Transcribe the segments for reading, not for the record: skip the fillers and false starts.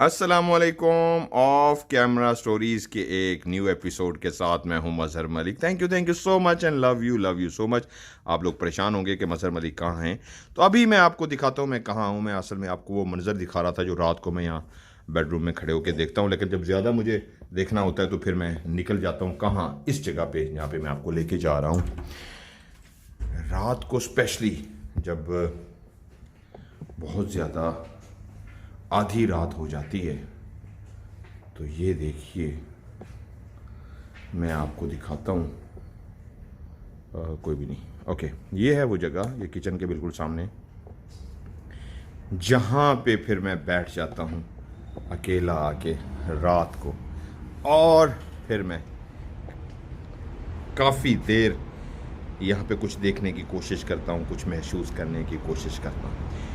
अस्सलामुअलैकुम। Of camera stories के एक न्यू एपिसोड के साथ मैं हूं Mazhar Malik. Thank you so much and love you so much. आप लोग परेशान होंगे कि मजहर मलिक कहाँ हैं, तो अभी मैं आपको दिखाता हूं मैं कहाँ हूं। मैं असल में आपको वो मंजर दिखा रहा था जो रात को मैं यहाँ बेडरूम में खड़े होकर देखता हूँ, लेकिन जब ज़्यादा मुझे देखना होता है तो फिर मैं निकल जाता हूँ कहाँ, इस जगह पे जहाँ पे मैं आपको लेके जा रहा हूँ। रात को स्पेशली जब बहुत ज़्यादा आधी रात हो जाती है तो ये देखिए मैं आपको दिखाता हूँ। कोई भी नहीं, ओके। ये है वो जगह, ये किचन के बिल्कुल सामने, जहाँ पे फिर मैं बैठ जाता हूँ अकेला आके रात को, और फिर मैं काफ़ी देर यहाँ पे कुछ देखने की कोशिश करता हूँ, कुछ महसूस करने की कोशिश करता हूँ।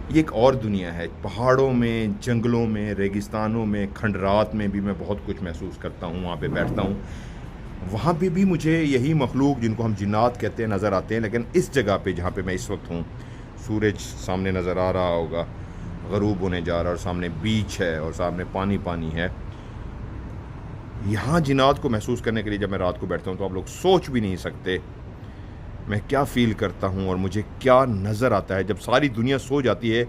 ये एक और दुनिया है। पहाड़ों में, जंगलों में, रेगिस्तानों में, खंडरात में भी मैं बहुत कुछ महसूस करता हूँ। वहाँ पे बैठता हूँ, वहाँ पे भी मुझे यही मखलूक जिनको हम जिन्नात कहते हैं नज़र आते हैं। लेकिन इस जगह पे जहाँ पे मैं इस वक्त हूँ, सूरज सामने नज़र आ रहा होगा, गरूब होने जा रहा है, और सामने बीच है और सामने पानी पानी है। यहाँ जिन्नात को महसूस करने के लिए जब मैं रात को बैठता हूँ तो आप लोग सोच भी नहीं सकते मैं क्या फ़ील करता हूँ और मुझे क्या नज़र आता है। जब सारी दुनिया सो जाती है,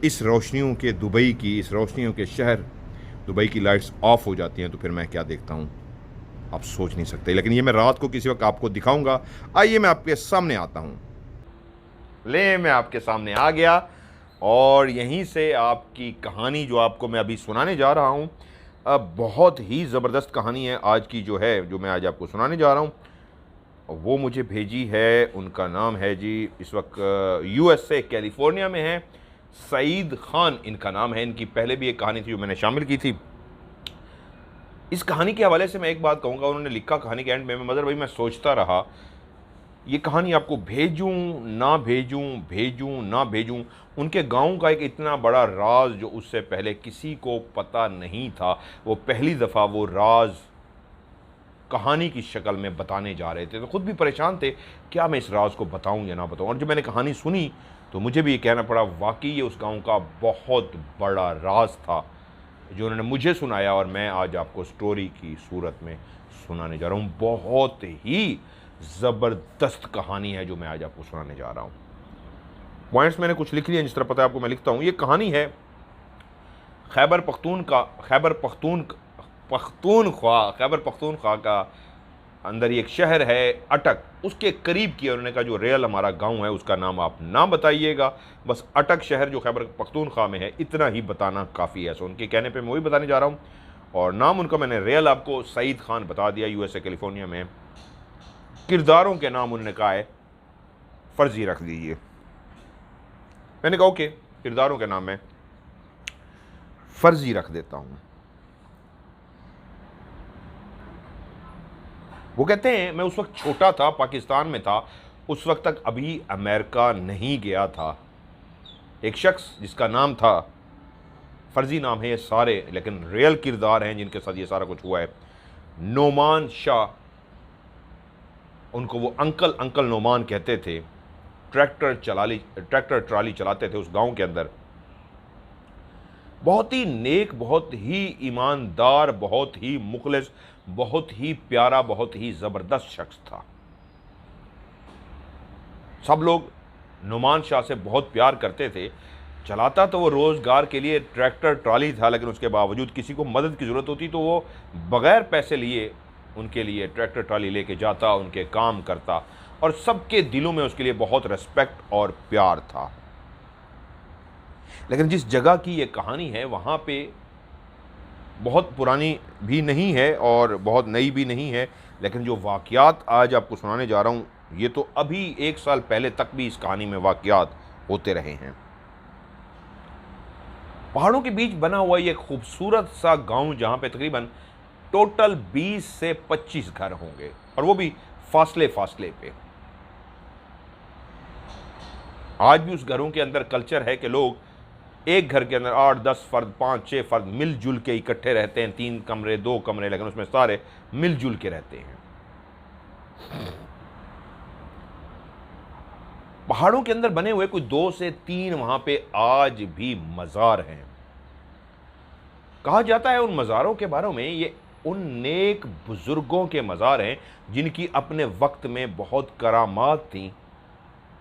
इस रोशनियों के दुबई की, इस रोशनियों के शहर दुबई की लाइट्स ऑफ हो जाती हैं, तो फिर मैं क्या देखता हूँ आप सोच नहीं सकते। लेकिन ये मैं रात को किसी वक्त आपको दिखाऊंगा। आइए मैं आपके सामने आता हूँ। मैं आपके सामने आ गया, और यहीं से आपकी कहानी जो आपको मैं अभी सुनाने जा रहा हूँ, अब बहुत ही ज़बरदस्त कहानी है आज की जो है, जो मैं आज आपको सुनाने जा रहा हूँ। वो मुझे भेजी है, उनका नाम है जी, इस वक्त USA कैलिफोर्निया में है, सईद खान इनका नाम है। इनकी पहले भी एक कहानी थी जो मैंने शामिल की थी। इस कहानी के हवाले से मैं एक बात कहूँगा, उन्होंने लिखा कहानी के एंड में, मगर भाई मैं सोचता रहा ये कहानी आपको भेजूं ना भेजूं, भेजूं ना भेजूं। उनके गांव का एक इतना बड़ा राज जो उससे पहले किसी को पता नहीं था, वो पहली दफ़ा वो राज कहानी की शक्ल में बताने जा रहे थे। तो खुद भी परेशान थे, क्या मैं इस राज को बताऊं या ना बताऊं। और जब मैंने कहानी सुनी तो मुझे भी ये कहना पड़ा, वाकई ये उस गांव का बहुत बड़ा राज था जो उन्होंने मुझे सुनाया, और मैं आज आपको स्टोरी की सूरत में सुनाने जा रहा हूँ। बहुत ही ज़बरदस्त कहानी है जो मैं आज आपको सुनाने जा रहा हूँ। पॉइंट्स मैंने कुछ लिख लिए हैं, जिस तरह पता है आपको मैं लिखता हूँ। ये कहानी है खैबर पख्तूनख्वा का अंदर ही एक शहर है अटक, उसके करीब की। उन्होंने कहा जो रियल हमारा गांव है उसका नाम आप ना बताइएगा, बस अटक शहर जो खैबर पख्तूनख्वा में है इतना ही बताना काफ़ी है। सो उनके कहने पे मैं वही बताने जा रहा हूँ, और नाम उनका मैंने रियल आपको सईद खान बता दिया, USA कैलिफोर्निया में। किरदारों के नाम उन्होंने कहा है फर्जी रख दीजिए। मैंने कहा ओके, किरदारों के नाम मैं फर्जी रख देता हूँ। वो कहते हैं मैं उस वक्त छोटा था, पाकिस्तान में था, उस वक्त तक अभी अमेरिका नहीं गया था। एक शख्स जिसका नाम था, फर्जी नाम है ये सारे लेकिन रियल किरदार हैं जिनके साथ ये सारा कुछ हुआ है, नोमान शाह। उनको वो अंकल नोमान कहते थे। ट्रैक्टर ट्राली चलाते थे उस गांव के अंदर। बहुत ही नेक, बहुत ही ईमानदार, बहुत ही मुखलिस, बहुत ही प्यारा, बहुत ही ज़बरदस्त शख्स था। सब लोग नुमान शाह से बहुत प्यार करते थे। चलाता तो वो रोज़गार के लिए ट्रैक्टर ट्राली था, लेकिन उसके बावजूद किसी को मदद की ज़रूरत होती तो वो बग़ैर पैसे लिए उनके लिए ट्रैक्टर ट्राली लेके जाता, उनके काम करता, और सबके दिलों में उसके लिए बहुत रिस्पेक्ट और प्यार था। लेकिन जिस जगह की ये कहानी है वहाँ पे बहुत पुरानी भी नहीं है और बहुत नई भी नहीं है, लेकिन जो वाक़यात आज आपको सुनाने जा रहा हूँ ये तो अभी 1 साल पहले तक भी इस कहानी में वाक़यात होते रहे हैं। पहाड़ों के बीच बना हुआ ये खूबसूरत सा गांव जहाँ पे तकरीबन टोटल 20 से 25 घर होंगे, और वो भी फासले फासले पे। आज भी उस घरों के अंदर कल्चर है कि लोग एक घर के अंदर 8-10 फर्द, 5-6 फर्द मिलजुल के इकट्ठे रहते हैं। 3 कमरे, 2 कमरे, लेकिन उसमें सारे मिलजुल के रहते हैं। पहाड़ों के अंदर बने हुए कोई 2 से 3 वहां पे आज भी मज़ार हैं। कहा जाता है उन मज़ारों के बारे में, ये उन नेक बुजुर्गों के मज़ार हैं जिनकी अपने वक्त में बहुत करामात थी।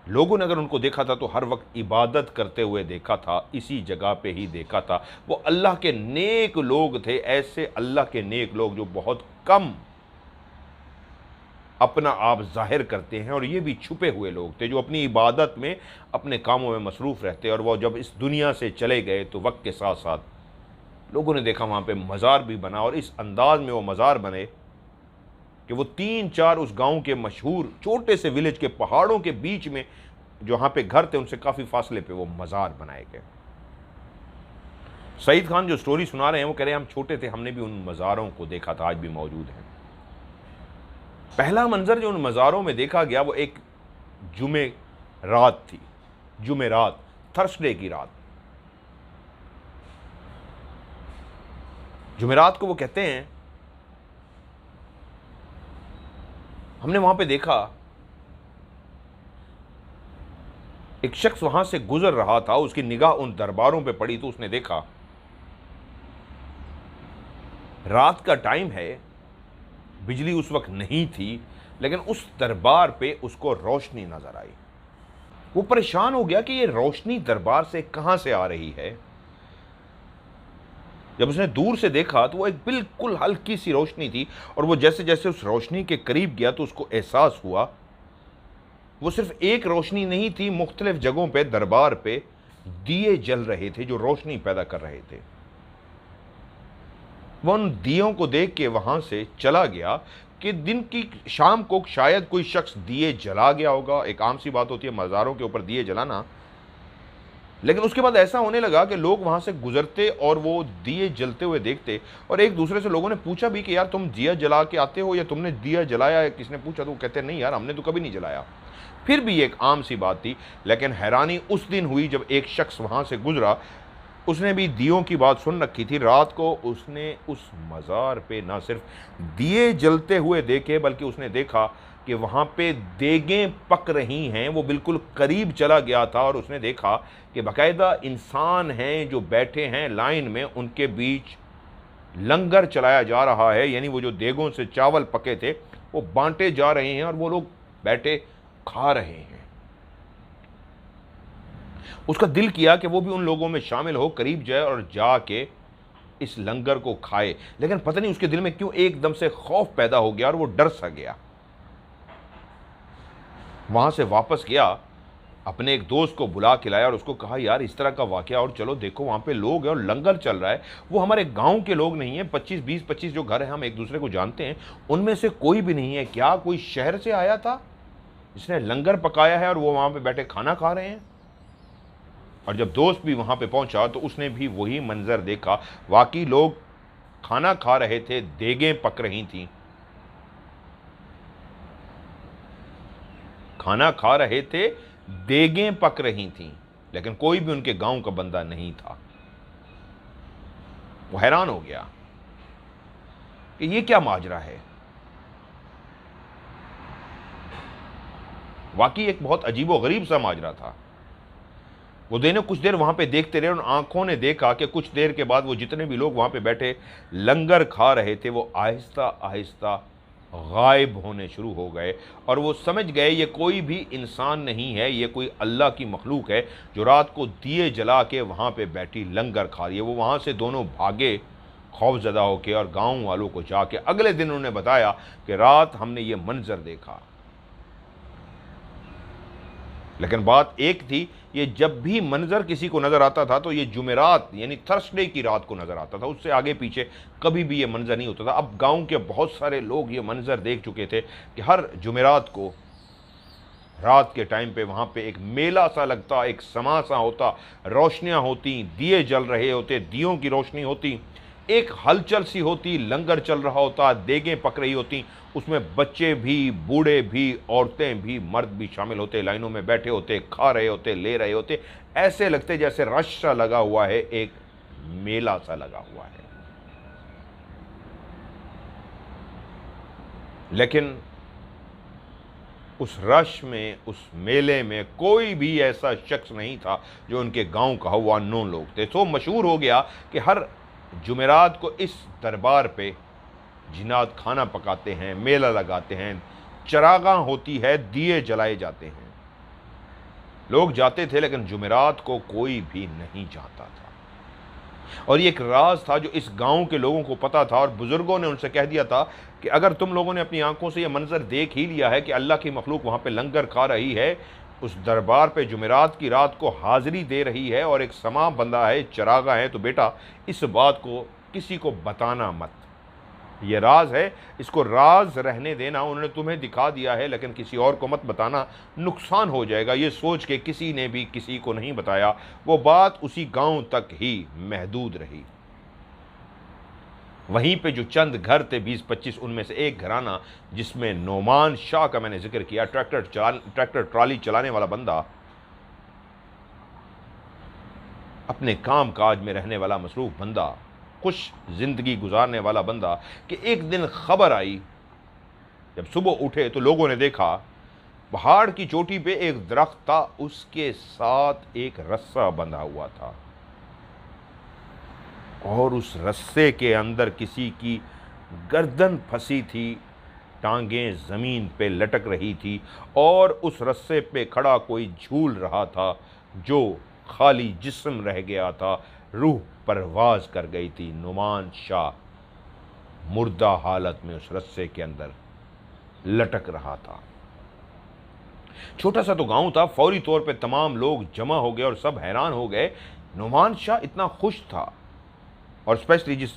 लोगों ने अगर उनको देखा था तो हर वक्त इबादत करते हुए देखा था, इसी जगह पे ही देखा था। वो अल्लाह के नेक लोग थे, ऐसे अल्लाह के नेक लोग जो बहुत कम अपना आप जाहिर करते हैं, और ये भी छुपे हुए लोग थे जो अपनी इबादत में, अपने कामों में मसरूफ़ रहते। और वो जब इस दुनिया से चले गए तो वक्त के साथ साथ लोगों ने देखा वहाँ पे मज़ार भी बना, और इस अंदाज में वो मज़ार बने कि वो 3-4 उस गांव के मशहूर छोटे से विलेज के पहाड़ों के बीच में जो वहाँ पे घर थे उनसे काफ़ी फासले पे वो मज़ार बनाए गए। सईद खान जो स्टोरी सुना रहे हैं वो कह रहे हैं हम छोटे थे, हमने भी उन मज़ारों को देखा था, आज भी मौजूद हैं। पहला मंजर जो उन मज़ारों में देखा गया वो एक जुमे रात थी, जुमेरात, थर्सडे की रात। जुमेरात को वो कहते हैं। हमने वहां पे देखा एक शख्स वहां से गुजर रहा था, उसकी निगाह उन दरबारों पे पड़ी तो उसने देखा रात का टाइम है, बिजली उस वक्त नहीं थी, लेकिन उस दरबार पे उसको रोशनी नजर आई। वो परेशान हो गया कि ये रोशनी दरबार से कहां से आ रही है। जब उसने दूर से देखा तो वो एक बिल्कुल हल्की सी रोशनी थी, और वो जैसे जैसे उस रोशनी के करीब गया तो उसको एहसास हुआ वो सिर्फ एक रोशनी नहीं थी, मुख्तलिफ जगहों पे दरबार पे दिए जल रहे थे जो रोशनी पैदा कर रहे थे। वो उन दियों को देख के वहां से चला गया कि दिन की शाम को शायद कोई शख्स दिए जला गया होगा। एक आम सी बात होती है मज़ारों के ऊपर दिए जलाना, लेकिन उसके बाद ऐसा होने लगा कि लोग वहां से गुजरते और वो दिए जलते हुए देखते, और एक दूसरे से लोगों ने पूछा भी कि यार तुम दिया जला के आते हो या तुमने दिया जलाया है? किसने पूछा तो वो कहते नहीं यार हमने तो कभी नहीं जलाया। फिर भी एक आम सी बात थी, लेकिन हैरानी उस दिन हुई जब एक शख्स वहां से गुजरा, उसने भी दियों की बात सुन रखी थी। रात को उसने उस मज़ार पे ना सिर्फ दिए जलते हुए देखे, बल्कि उसने देखा कि वहाँ पे देगें पक रही हैं। वो बिल्कुल करीब चला गया था और उसने देखा कि बाकायदा इंसान हैं जो बैठे हैं लाइन में, उनके बीच लंगर चलाया जा रहा है, यानी वो जो देगों से चावल पके थे वो बांटे जा रहे हैं और वो लोग बैठे खा रहे हैं। उसका दिल किया कि वो भी उन लोगों में शामिल हो, करीब जाए और जाके इस लंगर को खाए, लेकिन पता नहीं उसके दिल में क्यों एकदम से खौफ पैदा हो गया और वो डर सा गया। वहां से वापस गया, अपने एक दोस्त को बुला के लाया और उसको कहा यार इस तरह का वाकया, और चलो देखो वहां पे लोग हैं और लंगर चल रहा है। वो हमारे गांव के लोग नहीं है, 25 जो घर हैं हम एक दूसरे को जानते हैं, उनमें से कोई भी नहीं है। क्या कोई शहर से आया था, इसने लंगर पकाया है और वो वहां पे बैठे खाना खा रहे हैं? और जब दोस्त भी वहां पे पहुंचा तो उसने भी वही मंजर देखा। वाकई लोग खाना खा रहे थे, देगें पक रही थीं, खाना खा रहे थे, देगें पक रही थीं, लेकिन कोई भी उनके गांव का बंदा नहीं था। वो हैरान हो गया कि ये क्या माजरा है। वाकई एक बहुत अजीबो गरीब सा माजरा था। वो दोनों कुछ देर वहां पे देखते रहे और आंखों ने देखा कि कुछ देर के बाद वो जितने भी लोग वहां पे बैठे लंगर खा रहे थे वो आहिस्ता आहिस्ता गायब होने शुरू हो गए, और वो समझ गए ये कोई भी इंसान नहीं है, ये कोई अल्लाह की मखलूक है जो रात को दिए जला के वहाँ पे बैठी लंगर खा रही है। वो वहाँ से दोनों भागे खौफजदा होके, और गांव वालों को जाके अगले दिन उन्होंने बताया कि रात हमने ये मंजर देखा। लेकिन बात एक थी, ये जब भी मंजर किसी को नज़र आता था तो ये जुमेरात यानी थर्सडे की रात को नज़र आता था, उससे आगे पीछे कभी भी ये मंजर नहीं होता था। अब गांव के बहुत सारे लोग ये मंजर देख चुके थे कि हर जुमेरात को रात के टाइम पे वहाँ पे एक मेला सा लगता, एक समा सा होता, रोशनियाँ होती, दिए जल रहे होते, दियों की रोशनी होती, एक हलचल सी होती, लंगर चल रहा होता, देगें पक रही होती, उसमें बच्चे भी, बूढ़े भी, औरतें भी, मर्द भी शामिल होते, लाइनों में बैठे होते, खा रहे होते, ले रहे होते। ऐसे लगते जैसे रश सा लगा हुआ है, एक मेला सा लगा हुआ है। लेकिन उस रश में, उस मेले में कोई भी ऐसा शख्स नहीं था जो उनके गांव का हो। वो अननोन लोग थे। तो मशहूर हो गया कि हर जुमेरात को इस दरबार पे जिन्नात खाना पकाते हैं, मेला लगाते हैं, चरागाह होती है, दिए जलाए जाते हैं। लोग जाते थे लेकिन जुमेरात को कोई भी नहीं जाता था। और ये एक राज था जो इस गांव के लोगों को पता था, और बुजुर्गों ने उनसे कह दिया था कि अगर तुम लोगों ने अपनी आंखों से यह मंजर देख ही लिया है कि अल्लाह की मखलूक वहां पे लंगर खा रही है, उस दरबार पे जुमेरात की रात को हाजिरी दे रही है और एक समा बंदा है, चरागा है, तो बेटा इस बात को किसी को बताना मत। ये राज है, इसको राज रहने देना। उन्होंने तुम्हें दिखा दिया है लेकिन किसी और को मत बताना, नुकसान हो जाएगा। ये सोच के किसी ने भी किसी को नहीं बताया। वो बात उसी गांव तक ही महदूद रही। वहीं पे जो चंद घर थे 20-25, उनमें से एक घराना जिसमें नोमान शाह का मैंने जिक्र किया, ट्रैक्टर ट्रॉली चलाने वाला बंदा, अपने काम काज में रहने वाला मसरूफ बंदा, खुश जिंदगी गुजारने वाला बंदा, कि एक दिन खबर आई, जब सुबह उठे तो लोगों ने देखा पहाड़ की चोटी पे एक दरख्त था, उसके साथ एक रस्सा बंधा हुआ था और उस रस्से के अंदर किसी की गर्दन फंसी थी, टांगें जमीन पे लटक रही थी और उस रस्से पे खड़ा कोई झूल रहा था जो खाली जिस्म रह गया था, रूह परवाज कर गई थी। नुमान शाह मुर्दा हालत में उस रस्से के अंदर लटक रहा था। छोटा सा तो गांव था, फौरी तौर पे तमाम लोग जमा हो गए और सब हैरान हो गए। नुमान शाह इतना खुश था, और स्पेशली जिस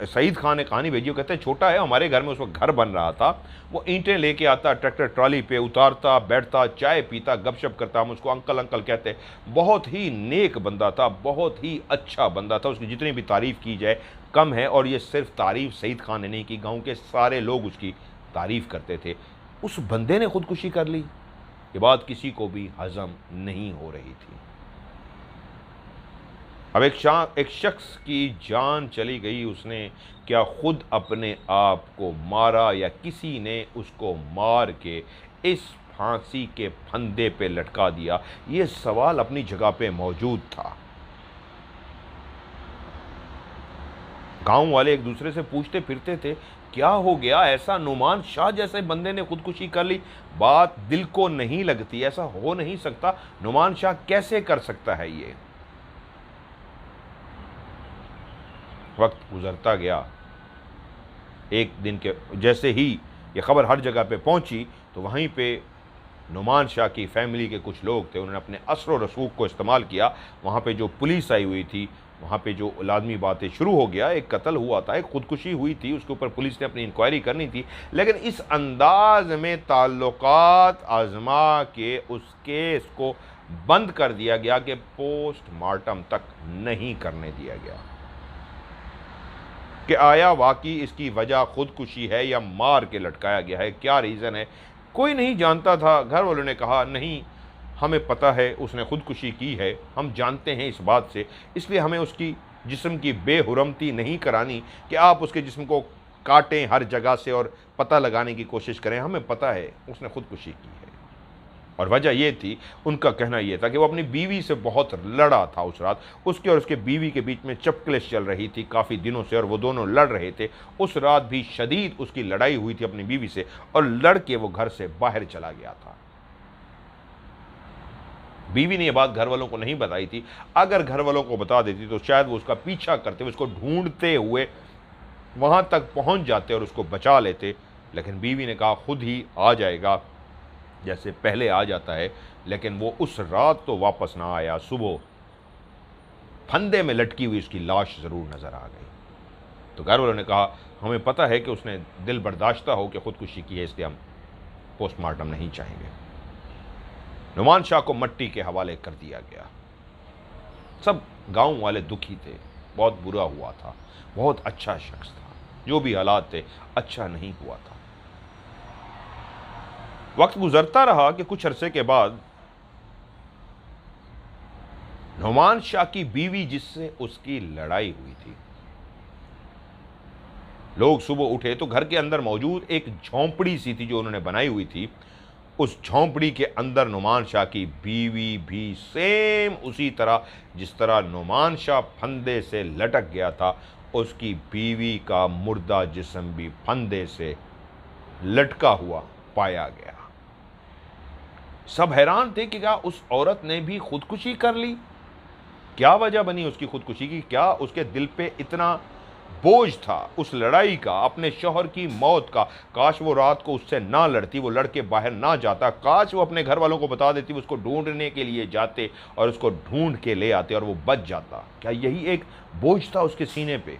सईद खान ने कहानी भेजी, वो कहते हैं छोटा है, हमारे घर में उस वक्त घर बन रहा था, वो ईंटें लेके आता, ट्रैक्टर ट्रॉली पे उतारता, बैठता, चाय पीता, गपशप करता, हम उसको अंकल अंकल कहते। बहुत ही नेक बंदा था, बहुत ही अच्छा बंदा था, उसकी जितनी भी तारीफ़ की जाए कम है। और ये सिर्फ तारीफ़ सईद खान ने नहीं की, गाँव के सारे लोग उसकी तारीफ़ करते थे। उस बंदे ने खुदकुशी कर ली, ये बात किसी को भी हजम नहीं हो रही थी। अब एक शख्स की जान चली गई, उसने क्या खुद अपने आप को मारा या किसी ने उसको मार के इस फांसी के फंदे पे लटका दिया? ये सवाल अपनी जगह पे मौजूद था। गांव वाले एक दूसरे से पूछते फिरते थे, क्या हो गया ऐसा, नुमान शाह जैसे बंदे ने खुदकुशी कर ली? बात दिल को नहीं लगती, ऐसा हो नहीं सकता, नुमान शाह कैसे कर सकता है ये? वक्त गुजरता गया। एक दिन के जैसे ही ये खबर हर जगह पे पहुंची तो वहीं पे नुमान शाह की फैमिली के कुछ लोग थे, उन्होंने अपने असर और रसूख को इस्तेमाल किया। वहाँ पे जो पुलिस आई हुई थी, वहाँ पे जो लाजमी बातें शुरू हो गया, एक कत्ल हुआ था, एक खुदकुशी हुई थी, उसके ऊपर पुलिस ने अपनी इंक्वायरी करनी थी, लेकिन इस अंदाज में ताल्लुकात आजमा के उस केस को बंद कर दिया गया कि पोस्टमार्टम तक नहीं करने दिया गया कि आया वाकई इसकी वजह खुदकुशी है या मार के लटकाया गया है, क्या रीज़न है, कोई नहीं जानता था। घर वालों ने कहा नहीं, हमें पता है उसने खुदकुशी की है, हम जानते हैं इस बात से, इसलिए हमें उसकी जिस्म की बेहुरमती नहीं करानी कि आप उसके जिस्म को काटें हर जगह से और पता लगाने की कोशिश करें, हमें पता है उसने खुदकुशी की है। और वजह यह थी, उनका कहना यह था कि वो अपनी बीवी से बहुत लड़ा था उस रात, उसके और उसके बीवी के बीच में चपकलिश चल रही थी काफ़ी दिनों से और वो दोनों लड़ रहे थे। उस रात भी शदीद उसकी लड़ाई हुई थी अपनी बीवी से और लड़ के वो घर से बाहर चला गया था। बीवी ने यह बात घर वालों को नहीं बताई थी, अगर घर वालों को बता देती तो शायद वो उसका पीछा करते हुए, उसको ढूंढते हुए वहां तक पहुंच जाते और उसको बचा लेते। लेकिन बीवी ने कहा खुद ही आ जाएगा जैसे पहले आ जाता है, लेकिन वो उस रात तो वापस ना आया। सुबह फंदे में लटकी हुई उसकी लाश ज़रूर नज़र आ गई। तो घर वालों ने कहा हमें पता है कि उसने दिल बर्दाश्ता हो कि खुदकुशी की है, इसलिए हम पोस्टमार्टम नहीं चाहेंगे। नुमान शाह को मट्टी के हवाले कर दिया गया। सब गांव वाले दुखी थे, बहुत बुरा हुआ था, बहुत अच्छा शख्स था, जो भी हालात थे अच्छा नहीं हुआ था। वक्त गुजरता रहा कि कुछ अरसे के बाद नुमान शाह की बीवी जिससे उसकी लड़ाई हुई थी, लोग सुबह उठे तो घर के अंदर मौजूद एक झोंपड़ी सी थी जो उन्होंने बनाई हुई थी, उस झोंपड़ी के अंदर नुमान शाह की बीवी भी सेम उसी तरह जिस तरह नुमान शाह फंदे से लटक गया था, उसकी बीवी का मुर्दा जिस्म भी फंदे से लटका हुआ पाया गया। सब हैरान थे कि क्या उस औरत ने भी खुदकुशी कर ली? क्या वजह बनी उसकी खुदकुशी की? क्या उसके दिल पे इतना बोझ था उस लड़ाई का, अपने शौहर की मौत का? काश वो रात को उससे ना लड़ती, वो लड़के बाहर ना जाता, काश वो अपने घर वालों को बता देती, उसको ढूंढने के लिए जाते और उसको ढूंढ के ले आते और वो बच जाता। क्या यही एक बोझ था उसके सीने पे?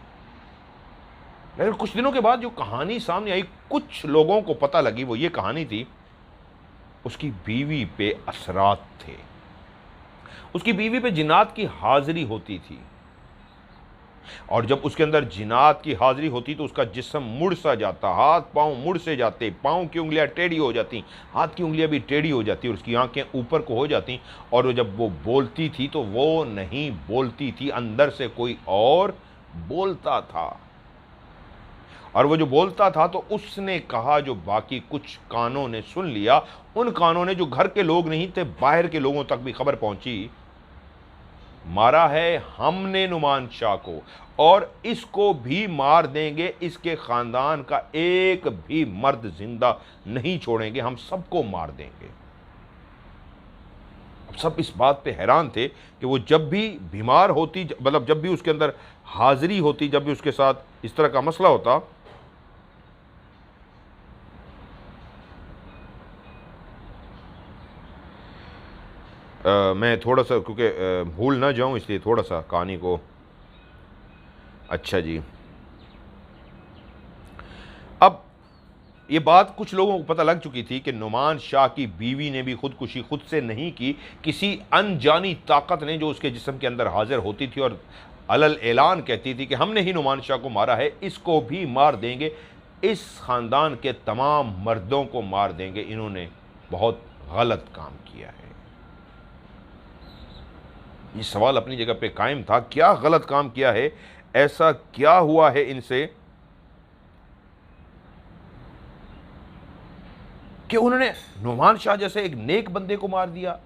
लेकिन कुछ दिनों के बाद जो कहानी सामने आई, कुछ लोगों को पता लगी, वो ये कहानी थी उसकी बीवी पे असरात थे। उसकी बीवी पे जिन्नात की हाजिरी होती थी, और जब उसके अंदर जिन्नात की हाजिरी होती तो उसका जिस्म मुड़ सा जाता, हाथ पांव मुड़ से जाते, पांव की उंगलियां टेढ़ी हो जाती, हाथ की उंगलियां भी टेढ़ी हो जाती और उसकी आंखें ऊपर को हो जाती। और वो जब वो बोलती थी तो वो नहीं बोलती थी, अंदर से कोई और बोलता था। और वो जो बोलता था तो उसने कहा जो बाकी कुछ कानों ने सुन लिया, उन कानों ने, जो घर के लोग नहीं थे, बाहर के लोगों तक भी खबर पहुंची, मारा है हमने नुमान शाह को और इसको भी मार देंगे, इसके खानदान का एक भी मर्द जिंदा नहीं छोड़ेंगे, हम सबको मार देंगे। अब सब इस बात पे हैरान थे कि वो जब भी बीमार होती, मतलब जब भी उसके अंदर हाजिरी होती, जब भी उसके साथ इस तरह का मसला होता, मैं थोड़ा सा, क्योंकि भूल ना जाऊं इसलिए थोड़ा सा कहानी को। अच्छा जी, अब ये बात कुछ लोगों को पता लग चुकी थी कि नुमान शाह की बीवी ने भी खुदकुशी खुद से नहीं की, किसी अनजानी ताकत ने जो उसके जिस्म के अंदर हाजिर होती थी और अलल ऐलान कहती थी कि हमने ही नुमान शाह को मारा है, इसको भी मार देंगे, इस खानदान के तमाम मर्दों को मार देंगे, इन्होंने बहुत गलत काम किया है। ये सवाल अपनी जगह पे कायम था, क्या गलत काम किया है? ऐसा क्या हुआ है इनसे कि उन्होंने नुमान शाह जैसे एक नेक बंदे को मार दिया?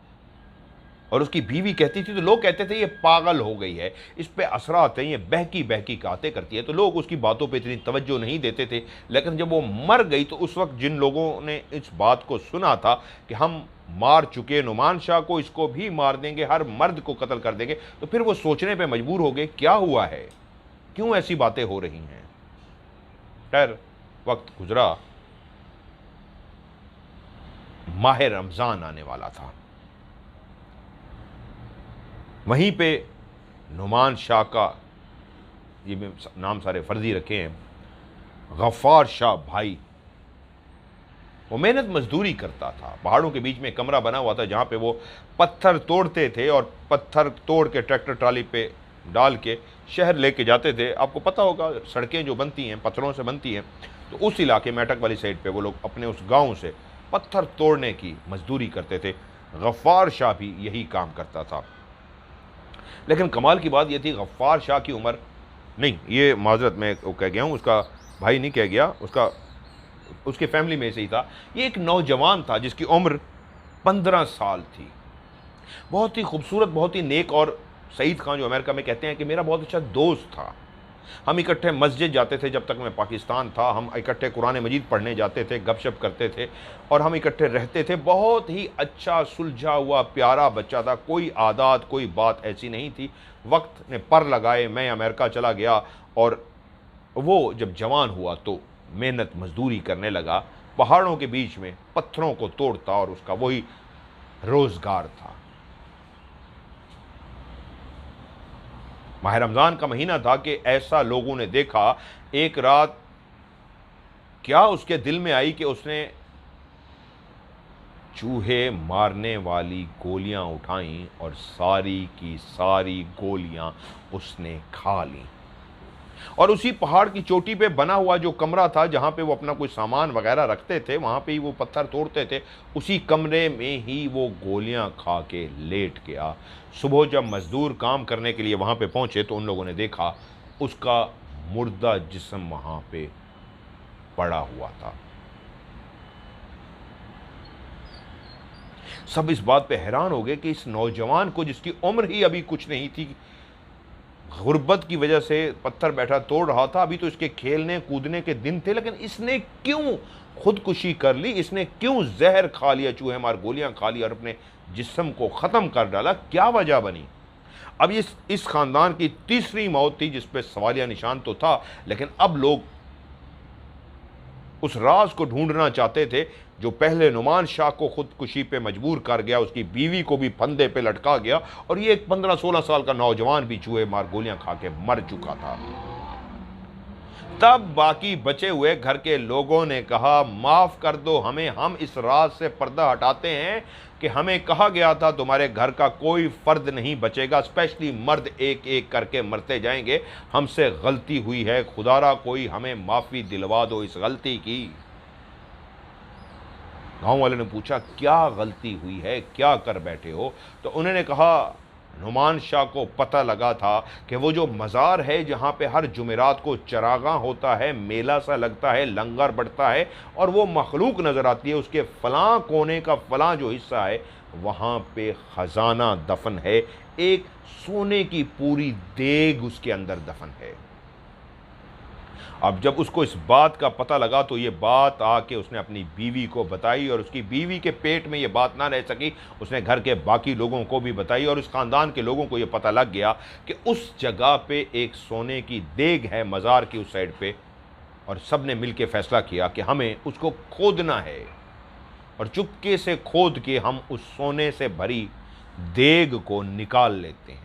और उसकी बीवी कहती थी तो लोग कहते थे ये पागल हो गई है, इस पे असरात हैं, ये बहकी बहकी बातें करती है, तो लोग उसकी बातों पे इतनी तवज्जो नहीं देते थे। लेकिन जब वो मर गई तो उस वक्त जिन लोगों ने इस बात को सुना था कि हम मार चुके नुमान शाह को, इसको भी मार देंगे, हर मर्द को कत्ल कर देंगे, तो फिर वो सोचने पे मजबूर हो गए क्या हुआ है, क्यों ऐसी बातें हो रही हैं। खैर, वक्त गुजरा, माह रमज़ान आने वाला था। वहीं पे नुमान शाह का, ये मैं नाम सारे फर्जी रखे हैं, गफ्फार शाह भाई, वो मेहनत मजदूरी करता था। पहाड़ों के बीच में कमरा बना हुआ था जहाँ पे वो पत्थर तोड़ते थे और पत्थर तोड़ के ट्रैक्टर ट्राली पे डाल के शहर लेके जाते थे। आपको पता होगा सड़कें जो बनती हैं पत्थरों से बनती हैं, तो उस इलाके में अटक वाली साइड पे वो लोग अपने उस गांव से पत्थर तोड़ने की मजदूरी करते थे। गफ्फार शाह भी यही काम करता था। लेकिन कमाल की बात यह थी, गफ्फार शाह की उम्र नहीं, ये माजरत मैं कह गया हूँ, उसका भाई नहीं कह गया, उसके फैमिली में से ही था। ये एक नौजवान था जिसकी उम्र 15 साल थी, बहुत ही खूबसूरत, बहुत ही नेक, और सईद खान जो अमेरिका में कहते हैं कि मेरा बहुत अच्छा दोस्त था। हम इकट्ठे मस्जिद जाते थे, जब तक मैं पाकिस्तान था हम इकट्ठे कुरान मजीद पढ़ने जाते थे, गपशप करते थे और हम इकट्ठे रहते थे। बहुत ही अच्छा सुलझा हुआ प्यारा बच्चा था, कोई आदत कोई बात ऐसी नहीं थी। वक्त ने पर लगाए, मैं अमेरिका चला गया और वो जब जवान हुआ तो मेहनत मजदूरी करने लगा, पहाड़ों के बीच में पत्थरों को तोड़ता और उसका वही रोजगार था। माह रमज़ान का महीना था कि ऐसा लोगों ने देखा, एक रात क्या उसके दिल में आई कि उसने चूहे मारने वाली गोलियां उठाईं और सारी की सारी गोलियां उसने खा लीं। और उसी पहाड़ की चोटी पे बना हुआ जो कमरा था जहाँ पे वो अपना कोई सामान वगैरह रखते थे, वहाँ पे ही वो पत्थर तोड़ते थे, उसी कमरे में ही वो गोलियां खा के लेट गया। सुबह जब मजदूर काम करने के लिए वहाँ पे पहुँचे तो उन लोगों ने देखा उसका मुर्दा जिस्म वहाँ पे पड़ा हुआ था। सब इस बात पे हैरान हो गए कि इस नौजवान को, जिसकी उम्र ही अभी कुछ नहीं थी, गुर्बत की वजह से पत्थर बैठा तोड़ रहा था, अभी तो इसके खेलने कूदने के दिन थे, लेकिन इसने क्यों खुदकुशी कर ली, इसने क्यों जहर खा लिया, चूहे मार गोलियां खा ली और अपने जिस्म को ख़त्म कर डाला, क्या वजह बनी। अब इस ख़ानदान की तीसरी मौत थी जिस पे सवालिया निशान तो था, लेकिन अब लोग उस राज को ढूंढना चाहते थे जो पहले नुमान शाह को खुदकुशी पे मजबूर कर गया, उसकी बीवी को भी फंदे पे लटका गया, और ये एक 15-16 साल का नौजवान भी चूहे मार गोलियां खा के मर चुका था। तब बाकी बचे हुए घर के लोगों ने कहा, माफ कर दो हमें, हम इस राज से पर्दा हटाते हैं कि हमें कहा गया था तुम्हारे घर का कोई फर्द नहीं बचेगा, स्पेशली मर्द एक एक करके मरते जाएंगे, हमसे गलती हुई है, खुदारा कोई हमें माफी दिलवा दो इस गलती की। गांव वाले ने पूछा, क्या गलती हुई है, क्या कर बैठे हो। तो उन्होंने कहा, नुमान शाह को पता लगा था कि वो जो मज़ार है जहाँ पे हर जुमेरात को चरागां होता है, मेला सा लगता है, लंगर बढ़ता है और वो मखलूक नज़र आती है, उसके फ़लाँ कोने का फ़लाँ जो हिस्सा है वहाँ पे ख़जाना दफन है, एक सोने की पूरी देग उसके अंदर दफन है। अब जब उसको इस बात का पता लगा तो ये बात आके उसने अपनी बीवी को बताई, और उसकी बीवी के पेट में ये बात ना रह सकी, उसने घर के बाकी लोगों को भी बताई, और उस ख़ानदान के लोगों को ये पता लग गया कि उस जगह पे एक सोने की देग है मज़ार की उस साइड पे, और सब ने मिल के फ़ैसला किया कि हमें उसको खोदना है, और चुपके से खोद के हम उस सोने से भरी देग को निकाल लेते हैं।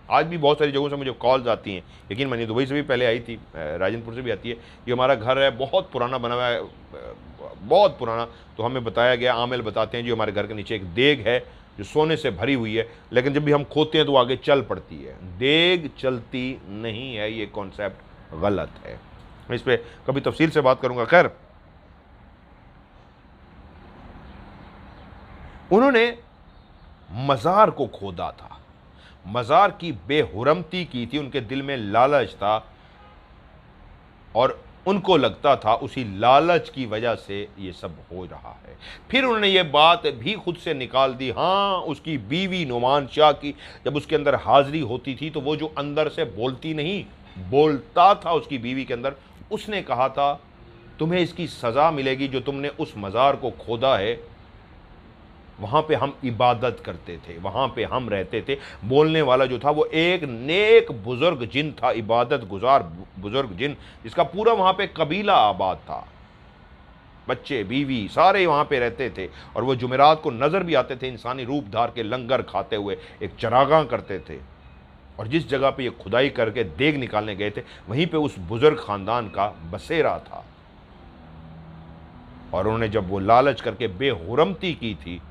आज भी बहुत सारी जगहों से मुझे कॉल्स आती हैं, यकीन मानिए दुबई से भी पहले आई थी, राजनपुर से भी आती है। ये हमारा घर है, बहुत पुराना बना हुआ है, बहुत पुराना। तो हमें बताया गया, आमिल बताते हैं, जो हमारे घर के नीचे एक देग है जो सोने से भरी हुई है, लेकिन जब भी हम खोदते हैं तो आगे चल पड़ती है, देग चलती नहीं है। ये कॉन्सेप्ट गलत है, मैं इस पर कभी तफसील से बात करूँगा। खैर, उन्होंने मज़ार को खोदा था, मज़ार की बेहुरमती की थी, उनके दिल में लालच था, और उनको लगता था उसी लालच की वजह से ये सब हो रहा है। फिर उन्होंने ये बात भी खुद से निकाल दी। हाँ, उसकी बीवी नुमान शाह की जब उसके अंदर हाजिरी होती थी तो वो जो अंदर से बोलती नहीं, बोलता था उसकी बीवी के अंदर, उसने कहा था तुम्हें इसकी सज़ा मिलेगी जो तुमने उस मज़ार को खोदा है, वहाँ पे हम इबादत करते थे, वहाँ पे हम रहते थे। बोलने वाला जो था वो एक नेक बुज़ुर्ग जिन था, इबादत गुजार बुज़ुर्ग जिन, जिसका पूरा वहाँ पे कबीला आबाद था, बच्चे बीवी सारे वहाँ पे रहते थे, और वो जुमेरात को नज़र भी आते थे इंसानी रूप धार के लंगर खाते हुए, एक चरागां करते थे। और जिस जगह पे ये खुदाई करके देग निकालने गए थे वहीं पे उस बुज़ुर्ग ख़ानदान का बसेरा था, और उन्होंने जब वो लालच करके बेहुरमती की थी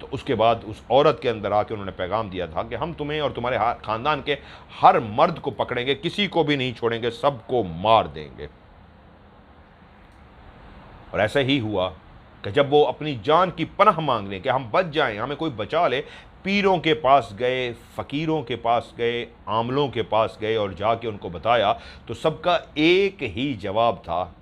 तो उसके बाद उस औरत के अंदर आके उन्होंने पैगाम दिया था कि हम तुम्हें और तुम्हारे ख़ानदान के हर मर्द को पकड़ेंगे, किसी को भी नहीं छोड़ेंगे, सबको मार देंगे। और ऐसा ही हुआ कि जब वो अपनी जान की पनाह मांगने कि हम बच जाएं, हमें कोई बचा ले, पीरों के पास गए, फ़कीरों के पास गए, आमलों के पास गए और जाके उनको बताया, तो सबका एक ही जवाब था,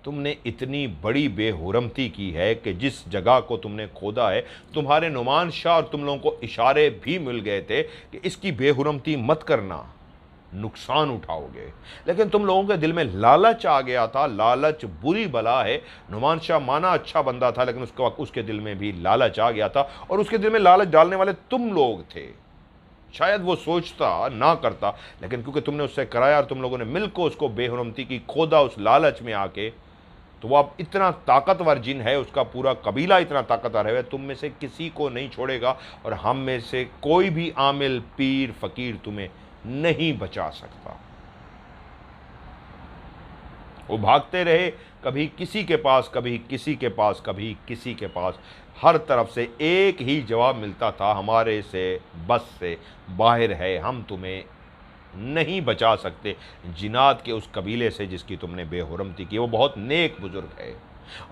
तुमने इतनी बड़ी बेहुरमती की है कि जिस जगह को तुमने खोदा है, तुम्हारे नुमान शाह और तुम लोगों को इशारे भी मिल गए थे कि इसकी बेहुरमती मत करना, नुकसान उठाओगे, लेकिन तुम लोगों के दिल में लालच आ गया था। लालच बुरी बला है। नुमान शाह माना अच्छा बंदा था, लेकिन उसके दिल में भी लालच आ गया था, और उसके दिल में लालच डालने वाले तुम लोग थे। शायद वो सोचता ना करता, लेकिन क्योंकि तुमने उससे कराया और तुम लोगों ने मिलकर उसको बेहुरमती की खोदा उस लालच में आके, तो वो अब इतना ताकतवर जिन है, उसका पूरा कबीला इतना ताकतवर है, तुम में से किसी को नहीं छोड़ेगा, और हम में से कोई भी आमिल पीर फ़कीर तुम्हें नहीं बचा सकता। वो भागते रहे, कभी किसी के पास, कभी किसी के पास, कभी किसी के पास, हर तरफ से एक ही जवाब मिलता था, हमारे से बस से बाहर है, हम तुम्हें नहीं बचा सकते जिनात के उस कबीले से जिसकी तुमने बेहुरमती की। वो बहुत नेक बुजुर्ग है,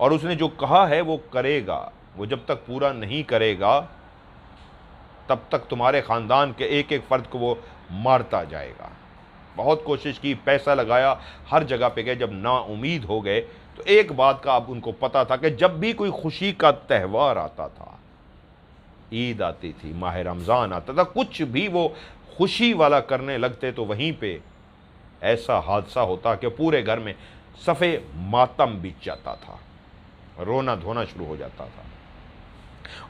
और उसने जो कहा है वो करेगा, वो जब तक पूरा नहीं करेगा तब तक तुम्हारे ख़ानदान के एक एक फ़र्द को वो मारता जाएगा। बहुत कोशिश की, पैसा लगाया, हर जगह पे गए, जब ना उम्मीद हो गए तो एक बात का अब उनको पता था कि जब भी कोई खुशी का त्यौहार आता था, ईद आती थी, माह रमज़ान आता था, कुछ भी वो खुशी वाला करने लगते तो वहीं पे ऐसा हादसा होता कि पूरे घर में सफ़े मातम बीत जाता था, रोना धोना शुरू हो जाता था।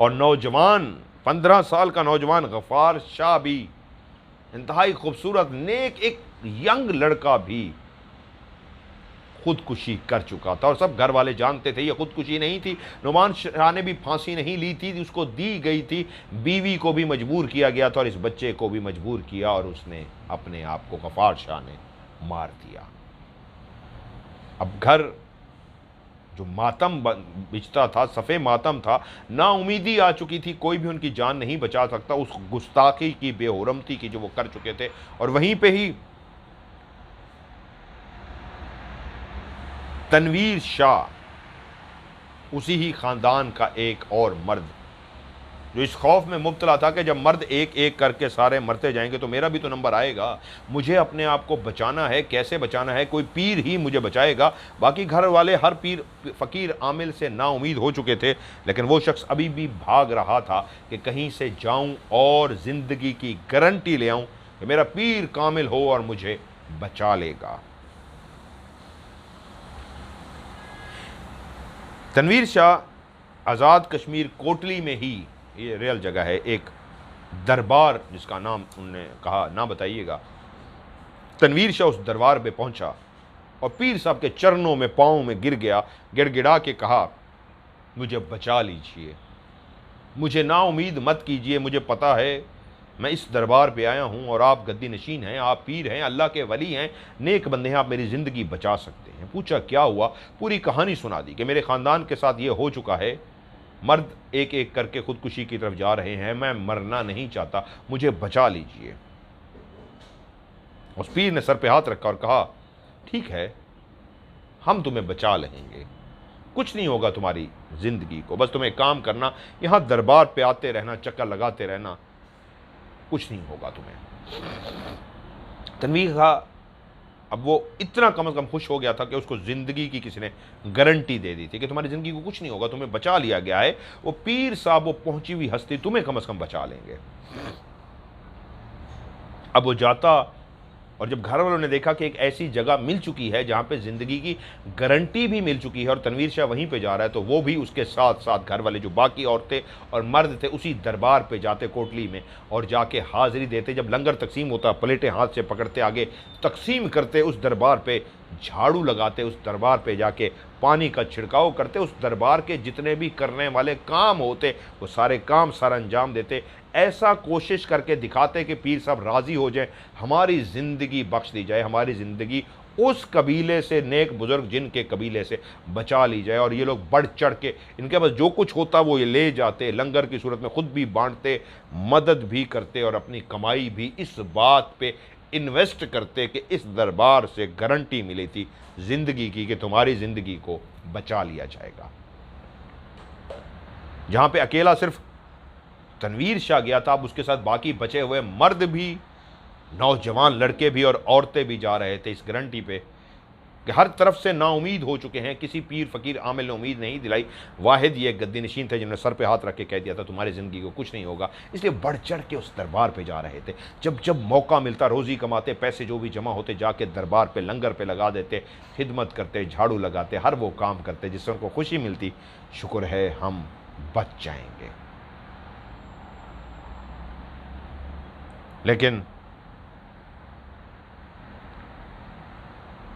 और नौजवान 15 साल का नौजवान गफ़ार शाह भी, इंतहाई खूबसूरत नेक एक यंग लड़का भी खुदकुशी कर चुका था। और सब घर वाले जानते थे ये खुदकुशी नहीं थी, नुमान शाह ने भी फांसी नहीं ली थी, उसको दी गई थी। बीवी को भी मजबूर किया गया था और इस बच्चे को भी मजबूर किया और उसने अपने आप को गफ़ार शाह ने मार दिया। अब घर जो मातम बिछता था, सफ़े मातम था, नाउमीदी आ चुकी थी, कोई भी उनकी जान नहीं बचा सकता उस गुस्ताखी की, बेहुरमती की जो वो कर चुके थे। और वहीं पे ही तनवीर शाह, उसी ही ख़ानदान का एक और मर्द, जो इस खौफ में मुब्तला था कि जब मर्द एक एक करके सारे मरते जाएंगे तो मेरा भी तो नंबर आएगा, मुझे अपने आप को बचाना है। कैसे बचाना है? कोई पीर ही मुझे बचाएगा। बाकी घर वाले हर पीर फ़कीर आमिल से नाउमीद हो चुके थे, लेकिन वो शख्स अभी भी भाग रहा था कि कहीं से जाऊं और ज़िंदगी की गारंटी ले आऊं कि मेरा पीर कामिल हो और मुझे बचा लेगा। तनवीर शाह आज़ाद कश्मीर कोटली में ही, ये रियल जगह है, एक दरबार जिसका नाम उन्होंने कहा ना बताइएगा, तनवीर शाह उस दरबार पे पहुंचा और पीर साहब के चरणों में पाँव में गिर गया, गिड़गिड़ा के कहा, मुझे बचा लीजिए, मुझे नाउमीद मत कीजिए, मुझे पता है मैं इस दरबार पे आया हूँ और आप गद्दी नशीन हैं, आप पीर हैं, अल्लाह के वली हैं, नेक बंदे हैं, आप मेरी ज़िंदगी बचा सकते हैं। पूछा क्या हुआ? पूरी कहानी सुना दी कि मेरे ख़ानदान के साथ ये हो चुका है, मर्द एक एक करके खुदकुशी की तरफ जा रहे हैं, मैं मरना नहीं चाहता, मुझे बचा लीजिए। उस पीर ने सर पे हाथ रखा और कहा, ठीक है, हम तुम्हें बचा लेंगे, कुछ नहीं होगा तुम्हारी ज़िंदगी को, बस तुम्हें काम करना, यहाँ दरबार पे आते रहना, चक्कर लगाते रहना, कुछ नहीं होगा तुम्हें। तनवीर का अब वो इतना कम से कम खुश हो गया था कि उसको ज़िंदगी की किसी ने गारंटी दे दी थी कि तुम्हारी ज़िंदगी को कुछ नहीं होगा, तुम्हें बचा लिया गया है। वो पीर साहब, वो पहुंची हुई हस्ती तुम्हें कम से कम बचा लेंगे। अब वो जाता और जब घर वालों ने देखा कि एक ऐसी जगह मिल चुकी है जहाँ पे ज़िंदगी की गारंटी भी मिल चुकी है और तनवीर शाह वहीं पे जा रहा है, तो वो भी उसके साथ साथ घर वाले जो बाकी औरतें और मर्द थे उसी दरबार पे जाते कोटली में और जाके हाज़िरी देते। जब लंगर तकसीम होता, प्लेटें हाथ से पकड़ते आगे तकसीम करते, उस दरबार पे झाड़ू लगाते, उस दरबार पे जाके पानी का छिड़काव करते, उस दरबार के जितने भी करने वाले काम होते वो सारे काम सर अंजाम देते। ऐसा कोशिश करके दिखाते कि पीर साहब राज़ी हो जाए, हमारी ज़िंदगी बख्श दी जाए, हमारी ज़िंदगी उस कबीले से, नेक बुज़ुर्ग जिनके कबीले से बचा ली जाए। और ये लोग बढ़ चढ़ के, इनके पास जो कुछ होता वो ये ले जाते, लंगर की सूरत में ख़ुद भी बांटते, मदद भी करते और अपनी कमाई भी इस बात पे इन्वेस्ट करते कि इस दरबार से गारंटी मिली थी ज़िंदगी की कि तुम्हारी ज़िंदगी को बचा लिया जाएगा। जहाँ पे अकेला सिर्फ तनवीर शाह गया था, अब उसके साथ बाकी बचे हुए मर्द भी, नौजवान लड़के भी और औरतें भी जा रहे थे इस गारंटी पे कि हर तरफ से नाउमीद हो चुके हैं, किसी पीर फ़कीर आमिल ने उम्मीद नहीं दिलाई। वाहिद ये गद्दी नशीन थे जिन्होंने सर पे हाथ रख के कह दिया था तुम्हारी ज़िंदगी को कुछ नहीं होगा, इसलिए बढ़ चढ़ के उस दरबार पे जा रहे थे। जब जब मौका मिलता, रोज़ी कमाते, पैसे जो भी जमा होते, जाके दरबार पे लंगर पे लगा देते, खिदमत करते, झाड़ू लगाते, हर वो काम करते जिससे उनको खुशी मिलती। शुक्र है हम बच जाएंगे। लेकिन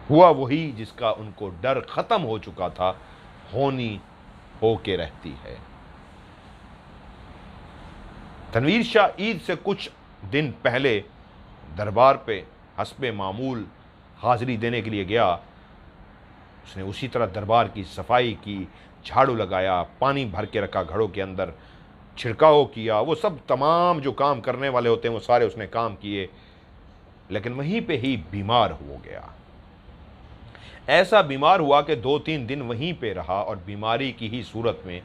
हुआ वही जिसका उनको डर ख़त्म हो चुका था, होनी होके रहती है। तनवीर शाह ईद से कुछ दिन पहले दरबार पे हस्बे मामूल हाज़िरी देने के लिए गया। उसने उसी तरह दरबार की सफाई की, झाड़ू लगाया, पानी भर के रखा घड़ों के अंदर, छिड़काव किया, वो सब तमाम जो काम करने वाले होते हैं वो सारे उसने काम किए। लेकिन वहीं पे ही बीमार हो गया। ऐसा बीमार हुआ कि 2-3 दिन वहीं पे रहा और बीमारी की ही सूरत में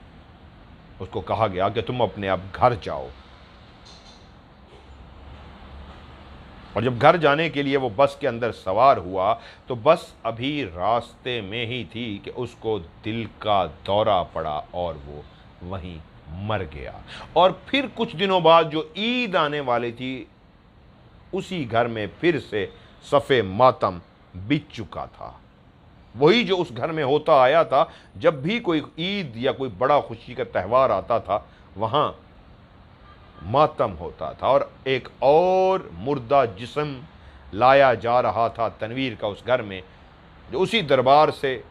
उसको कहा गया कि तुम अपने आप घर जाओ। और जब घर जाने के लिए वो बस के अंदर सवार हुआ तो बस अभी रास्ते में ही थी कि उसको दिल का दौरा पड़ा और वो वहीं मर गया। और फिर कुछ दिनों बाद जो ईद आने वाली थी उसी घर में फिर से सफ़े मातम बिछ चुका था। वही जो उस घर में होता आया था, जब भी कोई ईद या कोई बड़ा खुशी का त्यौहार आता था वहाँ मातम होता था, और एक और मुर्दा जिस्म लाया जा रहा था तनवीर का उस घर में, जो उसी दरबार से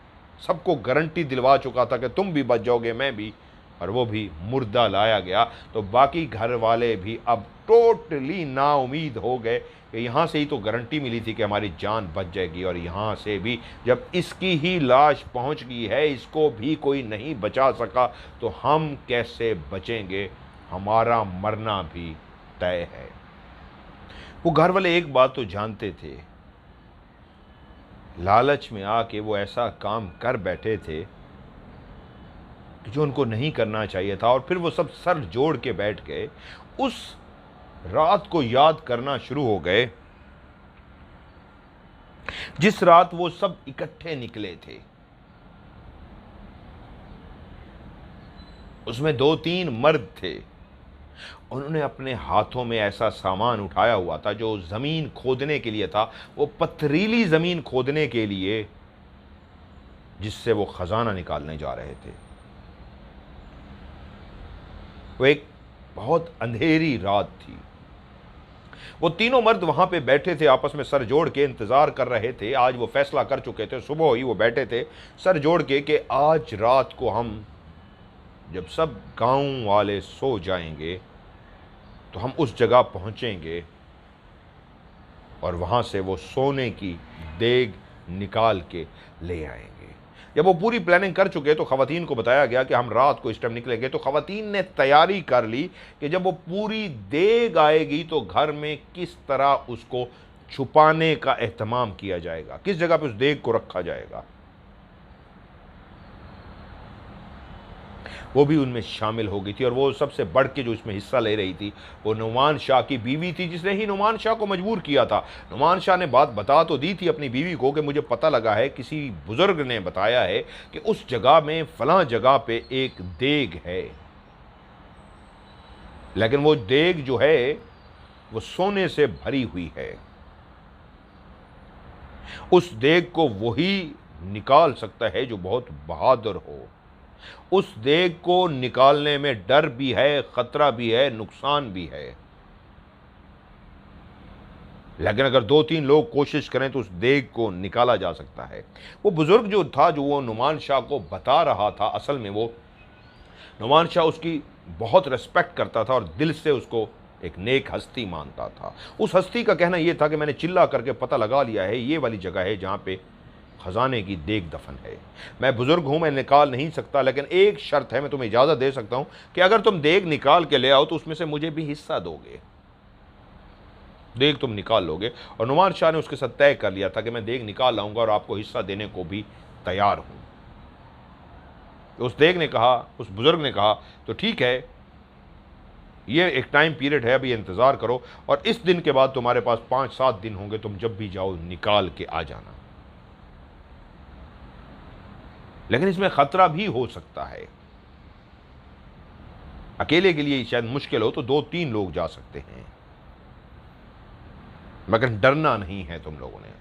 सबको गारंटी दिलवा चुका था कि तुम भी बच जाओगे, मैं भी, और वो भी मुर्दा लाया गया। तो बाकी घर वाले भी अब टोटली नाउमीद हो गए कि यहाँ से ही तो गारंटी मिली थी कि हमारी जान बच जाएगी, और यहाँ से भी जब इसकी ही लाश पहुँच गई है, इसको भी कोई नहीं बचा सका, तो हम कैसे बचेंगे, हमारा मरना भी तय है। वो घर वाले एक बात तो जानते थे, लालच में आके वो ऐसा काम कर बैठे थे कि जो उनको नहीं करना चाहिए था, और फिर वो सब सर जोड़ के बैठ गए, उस रात को याद करना शुरू हो गए जिस रात वो सब इकट्ठे निकले थे। उसमें 2-3 मर्द थे, उन्होंने अपने हाथों में ऐसा सामान उठाया हुआ था जो ज़मीन खोदने के लिए था, वो पथरीली ज़मीन खोदने के लिए, जिससे वो ख़जाना निकालने जा रहे थे। वो एक बहुत अंधेरी रात थी। वो तीनों मर्द वहाँ पे बैठे थे, आपस में सर जोड़ के इंतज़ार कर रहे थे। आज वो फैसला कर चुके थे, सुबह ही वो बैठे थे सर जोड़ के कि आज रात को हम, जब सब गांव वाले सो जाएंगे, तो हम उस जगह पहुंचेंगे और वहां से वो सोने की देग निकाल के ले आएंगे। जब वो पूरी प्लानिंग कर चुके तो ख़वातीन को बताया गया कि हम रात को इस टाइम निकलेंगे। तो ख़वातीन ने तैयारी कर ली कि जब वो पूरी देग आएगी तो घर में किस तरह उसको छुपाने का एहतमाम किया जाएगा, किस जगह पे उस देग को रखा जाएगा, वो भी उनमें शामिल हो गई थी। और वो सबसे बढ़ के जो इसमें हिस्सा ले रही थी वो नुमान शाह की बीवी थी, जिसने ही नुमान शाह को मजबूर किया था। नुमान शाह ने बात बता तो दी थी अपनी बीवी को कि मुझे पता लगा है, किसी बुजुर्ग ने बताया है कि उस जगह में फलां जगह पे एक देग है, लेकिन वो देग जो है वो सोने से भरी हुई है। उस देग को वही निकाल सकता है जो बहुत बहादुर हो। उस देग को निकालने में डर भी है, खतरा भी है, नुकसान भी है, लेकिन अगर 2-3 लोग कोशिश करें तो उस देग को निकाला जा सकता है। वो बुजुर्ग जो था, जो वो नुमान शाह को बता रहा था, असल में वो नुमान शाह उसकी बहुत रिस्पेक्ट करता था और दिल से उसको एक नेक हस्ती मानता था। उस हस्ती का कहना यह था कि मैंने चिल्ला करके पता लगा लिया है, ये वाली जगह है जहाँ पे खजाने की देग दफन है। मैं बुजुर्ग हूं, मैं निकाल नहीं सकता, लेकिन एक शर्त है, मैं तुम्हें इजाज़त दे सकता हूं कि अगर तुम देग निकाल के ले आओ तो उसमें से मुझे भी हिस्सा दोगे, देग तुम निकाल लोगे। और नुमान शाह ने उसके साथ तय कर लिया था कि मैं देग निकाल लाऊंगा और आपको हिस्सा देने को भी तैयार हूं। उस देग ने कहा, उस बुजुर्ग ने कहा, तो ठीक है, ये एक टाइम पीरियड है, अभी इंतज़ार करो, और इस दिन के बाद तुम्हारे पास 5-7 दिन होंगे, तुम जब भी जाओ निकाल के आ जाना, लेकिन इसमें खतरा भी हो सकता है। अकेले के लिए शायद मुश्किल हो तो 2-3 लोग जा सकते हैं, मगर डरना नहीं है तुम लोगों ने।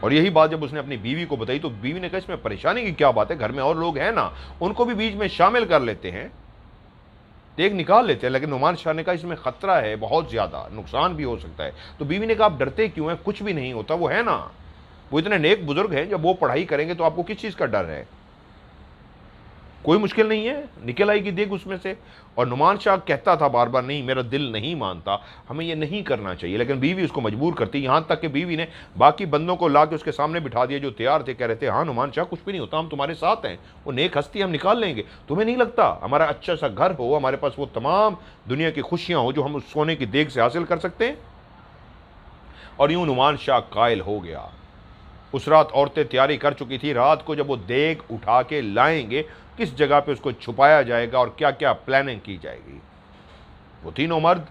और यही बात जब उसने अपनी बीवी को बताई तो बीवी ने कहा, इसमें परेशानी की क्या बात है, घर में और लोग हैं ना, उनको भी बीच में शामिल कर लेते हैं, देग निकाल लेते हैं। लेकिन नुमान शाह ने कहा इसमें खतरा है, बहुत ज्यादा नुकसान भी हो सकता है। तो बीवी ने कहा आप डरते क्यों हैं, कुछ भी नहीं होता, वो है ना, वो इतने नेक बुजुर्ग हैं, जब वो पढ़ाई करेंगे तो आपको किस चीज़ का डर है, कोई मुश्किल नहीं है, निकल आएगी देग उसमें से। और नुमान शाह कहता था बार बार, नहीं मेरा दिल नहीं मानता, हमें ये नहीं करना चाहिए, लेकिन बीवी उसको मजबूर करती। यहाँ तक कि बीवी ने बाकी बंदों को ला के उसके सामने बिठा दिया जो तैयार थे, कह रहे थे हाँ नुमान शाह कुछ भी नहीं होता, हम तुम्हारे साथ हैं, वो नेक हस्ती, हम निकाल लेंगे, तुम्हें नहीं लगता हमारा अच्छा सा घर हो, हमारे पास वो तमाम दुनिया की खुशियाँ हो जो हम उस सोने की देग से हासिल कर सकते हैं। और यूँ नुमान शाह कायल हो गया। उस रात औरतें तैयारी कर चुकी थी, रात को जब वो देग उठा के लाएंगे किस जगह पे उसको छुपाया जाएगा और क्या क्या प्लानिंग की जाएगी। वो तीनों मर्द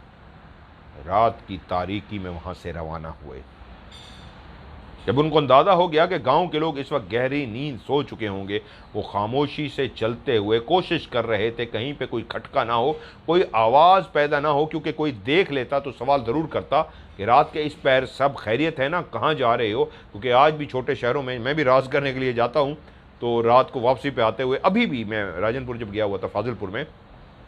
रात की तारीकी में वहां से रवाना हुए। जब उनको अंदाज़ा हो गया कि गांव के लोग इस वक्त गहरी नींद सो चुके होंगे, वो खामोशी से चलते हुए कोशिश कर रहे थे कहीं पे कोई खटका ना हो, कोई आवाज़ पैदा ना हो, क्योंकि कोई देख लेता तो सवाल ज़रूर करता कि रात के इस पैर सब खैरियत है ना, कहाँ जा रहे हो। क्योंकि आज भी छोटे शहरों में मैं भी राज करने के लिए जाता हूँ, तो रात को वापसी पे आते हुए, अभी भी मैं राजनपुर जब गया हुआ था फाजिलपुर में,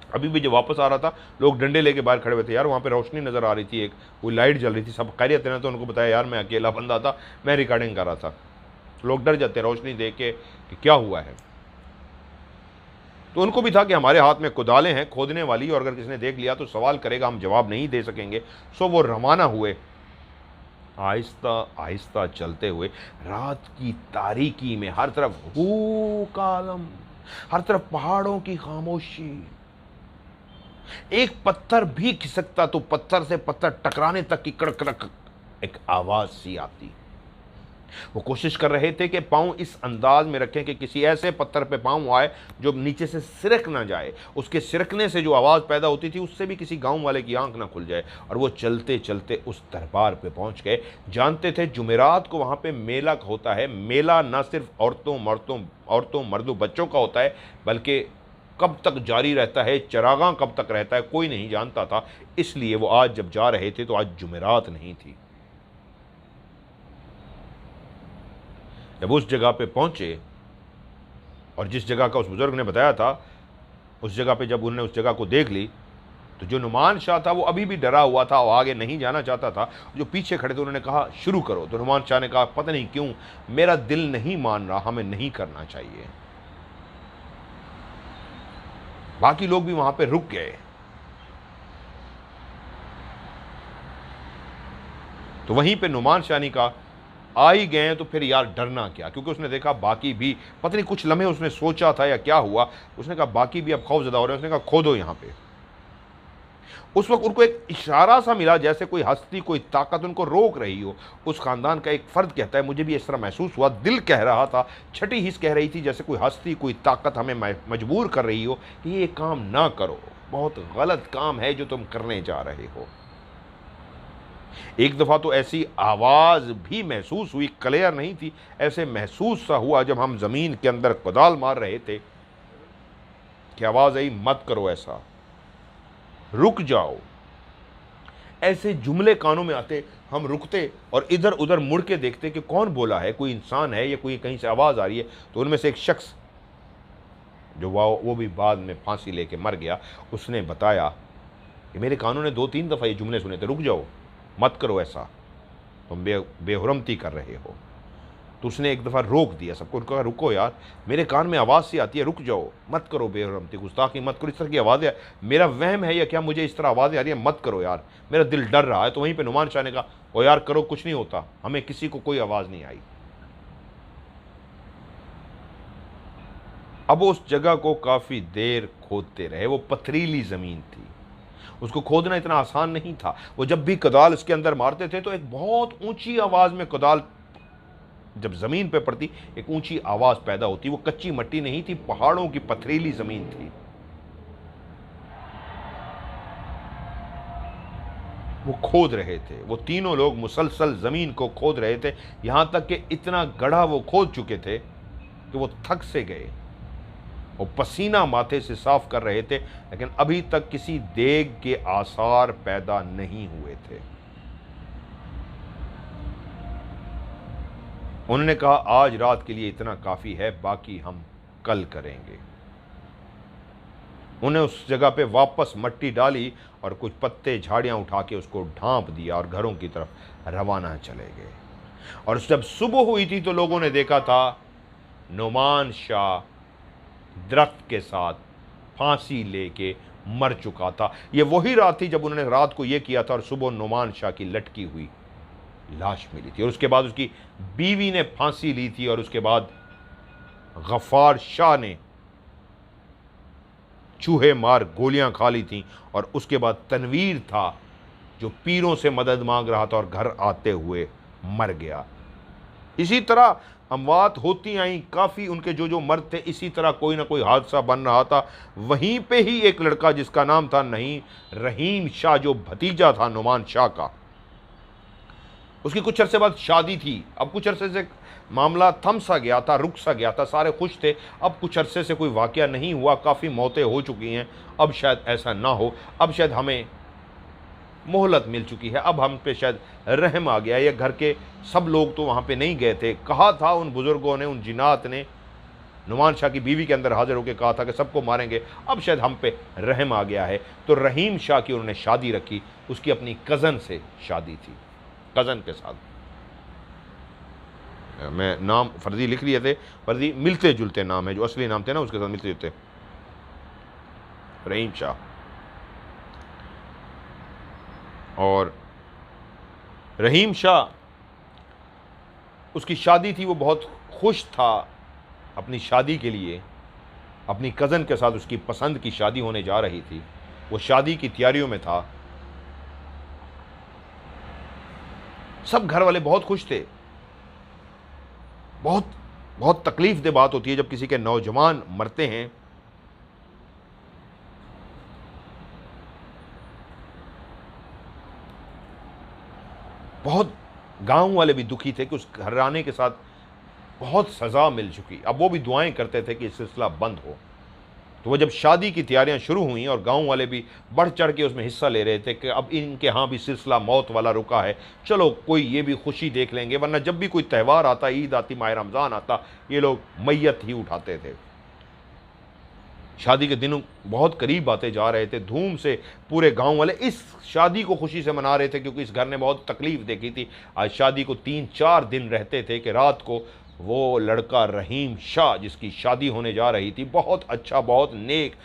अभी भी जब वापस आ रहा था लोग डंडे लेके बाहर खड़े हुए थे यार, वहाँ पे रोशनी नज़र आ रही थी, एक कोई लाइट जल रही थी, सब खैरियत है ना। तो उनको बताया यार मैं अकेला बंदा था, मैं रिकॉर्डिंग कर रहा था। लोग डर जाते रोशनी देख के कि क्या हुआ है। तो उनको भी था कि हमारे हाथ में कुदालें हैं खोदने वाली, और अगर किसी ने देख लिया तो सवाल करेगा, हम जवाब नहीं दे सकेंगे। सो वो रवाना हुए आहिस्ता आहिस्ता चलते हुए रात की तारीकी में। हर तरफ हू कालम, हर तरफ पहाड़ों की खामोशी, एक पत्थर भी खिसकता तो पत्थर से पत्थर टकराने तक की कड़क कड़क एक आवाज सी आती। वो कोशिश कर रहे थे कि पांव इस अंदाज में रखें कि किसी ऐसे पत्थर पे पांव आए जो नीचे से सिरक ना जाए। उसके सिरकने से जो आवाज़ पैदा होती थी उससे भी किसी गांव वाले की आंख ना खुल जाए। और वो चलते चलते उस दरबार पे पहुंच गए। जानते थे जुमेरात को वहाँ पे मेला होता है। मेला ना सिर्फ औरतों मर्दों बच्चों का होता है, बल्कि कब तक जारी रहता है, चरागां कब तक रहता है, कोई नहीं जानता था। इसलिए वो आज जब जा रहे थे तो आज जुमेरात नहीं थी। जब उस जगह पे पहुंचे और जिस जगह का उस बुजुर्ग ने बताया था, उस जगह पे जब उन्होंने उस जगह को देख ली तो जो नुमान शाह था वो अभी भी डरा हुआ था, वो आगे नहीं जाना चाहता था। जो पीछे खड़े थे उन्होंने कहा शुरू करो। तो नुमान शाह ने कहा पता नहीं क्यों मेरा दिल नहीं मान रहा, हमें नहीं करना चाहिए। बाकी लोग भी वहां पे रुक गए। तो वहीं पे नुमान शाह ने कहा आ ही गए हैं तो फिर यार डरना क्या, क्योंकि उसने देखा बाकी भी, पता नहीं कुछ लम्हे उसने सोचा था या क्या हुआ, उसने कहा बाकी भी अब खौफजदा हो रहे हैं। उसने कहा खोदो यहाँ पे। उस वक्त उनको एक इशारा सा मिला जैसे कोई हस्ती, कोई ताकत उनको रोक रही हो। उस खानदान का एक फर्द कहता है मुझे भी इस तरह महसूस हुआ, दिल कह रहा था, छठी हिस्स कह रही थी जैसे कोई हस्ती, कोई ताकत हमें मजबूर कर रही हो कि ये काम ना करो, बहुत गलत काम है जो तुम करने जा रहे हो। एक दफ़ा तो ऐसी आवाज़ भी महसूस हुई, क्लियर नहीं थी, ऐसे महसूस सा हुआ जब हम ज़मीन के अंदर कुदाल मार रहे थे कि आवाज़ आई मत करो ऐसा, रुक जाओ। ऐसे जुमले कानों में आते, हम रुकते और इधर उधर मुड़ के देखते कि कौन बोला है, कोई इंसान है या कोई कहीं से आवाज़ आ रही है। तो उनमें से एक शख्स जो वो भी बाद में फांसी लेके मर गया, उसने बताया कि मेरे कानों ने 2-3 दफ़ा ये जुमले सुने थे, रुक जाओ मत करो ऐसा, तुम बेहुरमती कर रहे हो। तो उसने एक दफ़ा रोक दिया सबको, उनको कहा रुको यार, मेरे कान में आवाज़ सी आती है, रुक जाओ, मत करो बेहुरमती, गुस्ताखी मत करो, इस तरह की आवाज़ें, मेरा वहम है या क्या, मुझे इस तरह आवाज़ें आ रही है, मत करो यार, मेरा दिल डर रहा है। तो वहीं पे नुमान शाह ने कहा ओ यार करो, कुछ नहीं होता, हमें किसी को कोई आवाज़ नहीं आई। अब उस जगह को काफ़ी देर खोदते रहे। वो पथरीली ज़मीन थी, उसको खोदना इतना आसान नहीं था। वो जब भी कुदाल इसके अंदर मारते थे तो एक बहुत ऊंची आवाज़ में कुदाल जब ज़मीन पे पड़ती एक ऊंची आवाज़ पैदा होती। वो कच्ची मिट्टी नहीं थी, पहाड़ों की पथरीली ज़मीन थी। वो खोद रहे थे, वो तीनों लोग मुसलसल ज़मीन को खोद रहे थे, यहाँ तक कि इतना गढ़ा वो खोद चुके थे कि वो थक से गए। वो पसीना माथे से साफ कर रहे थे, लेकिन अभी तक किसी देग के आसार पैदा नहीं हुए थे। उन्होंने कहा आज रात के लिए इतना काफ़ी है, बाकी हम कल करेंगे। उन्हें उस जगह पे वापस मिट्टी डाली और कुछ पत्ते झाड़ियाँ उठा के उसको ढांप दिया और घरों की तरफ रवाना चले गए। और जब सुबह हुई थी तो लोगों ने देखा था नुमान शाह दरख्त के साथ फांसी लेके मर चुका था। ये वही रात थी जब उन्होंने रात को ये किया था और सुबह नुमान शाह की लटकी हुई लाश मिली थी। और उसके बाद उसकी बीवी ने फांसी ली थी और उसके बाद गफ्फार शाह ने चूहे मार गोलियां खा ली थी। और उसके बाद तनवीर था जो पीरों से मदद मांग रहा था और घर आते हुए मर गया। इसी तरह अमवात होती आई काफ़ी, उनके जो मर्द थे इसी तरह कोई ना कोई हादसा बन रहा था। वहीं पे ही एक लड़का जिसका नाम था नहीं रहीम शाह, जो भतीजा था नुमान शाह का, उसकी कुछ अरसे बाद शादी थी। अब कुछ अरसे से मामला थम सा गया था, रुक सा गया था, सारे खुश थे। अब कुछ अरसे से कोई वाक़या नहीं हुआ, काफ़ी मौतें हो चुकी हैं, अब शायद ऐसा ना हो, अब शायद हमें मोहलत मिल चुकी है, अब हम पे शायद रहम आ गया। ये घर के सब लोग तो वहाँ पे नहीं गए थे, कहा था उन बुज़ुर्गों ने, उन जिन्नात ने, नुमान शाह की बीवी के अंदर हाजिर होकर कहा था कि सबको मारेंगे, अब शायद हम पे रहम आ गया है। तो रहीम शाह की उन्होंने शादी रखी, उसकी अपनी कज़न से शादी थी, कज़न के साथ। मैं नाम फर्जी लिख लिए थे, फर्जी मिलते जुलते नाम है, जो असली नाम थे ना उसके साथ मिलते जुलते। रहीम शाह, और रहीम शाह उसकी शादी थी, वो बहुत खुश था अपनी शादी के लिए, अपनी कज़न के साथ उसकी पसंद की शादी होने जा रही थी, वो शादी की तैयारियों में था। सब घर वाले बहुत खुश थे। बहुत बहुत तकलीफ दे बात होती है जब किसी के नौजवान मरते हैं। बहुत गांव वाले भी दुखी थे कि उस घराने के साथ बहुत सज़ा मिल चुकी। अब वो भी दुआएं करते थे कि ये सिलसिला बंद हो। तो वो जब शादी की तैयारियां शुरू हुई और गांव वाले भी बढ़ चढ़ के उसमें हिस्सा ले रहे थे कि अब इनके यहाँ भी सिलसिला मौत वाला रुका है, चलो कोई ये भी खुशी देख लेंगे, वरना जब भी कोई त्यौहार आता, ईद आती, माह रमज़ान आता, ये लोग मैयत ही उठाते थे। शादी के दिन बहुत करीब आते जा रहे थे, धूम से पूरे गांव वाले इस शादी को खुशी से मना रहे थे, क्योंकि इस घर ने बहुत तकलीफ देखी थी। आज शादी को 3-4 दिन रहते थे कि रात को वो लड़का रहीम शाह जिसकी शादी होने जा रही थी, बहुत अच्छा, बहुत नेक,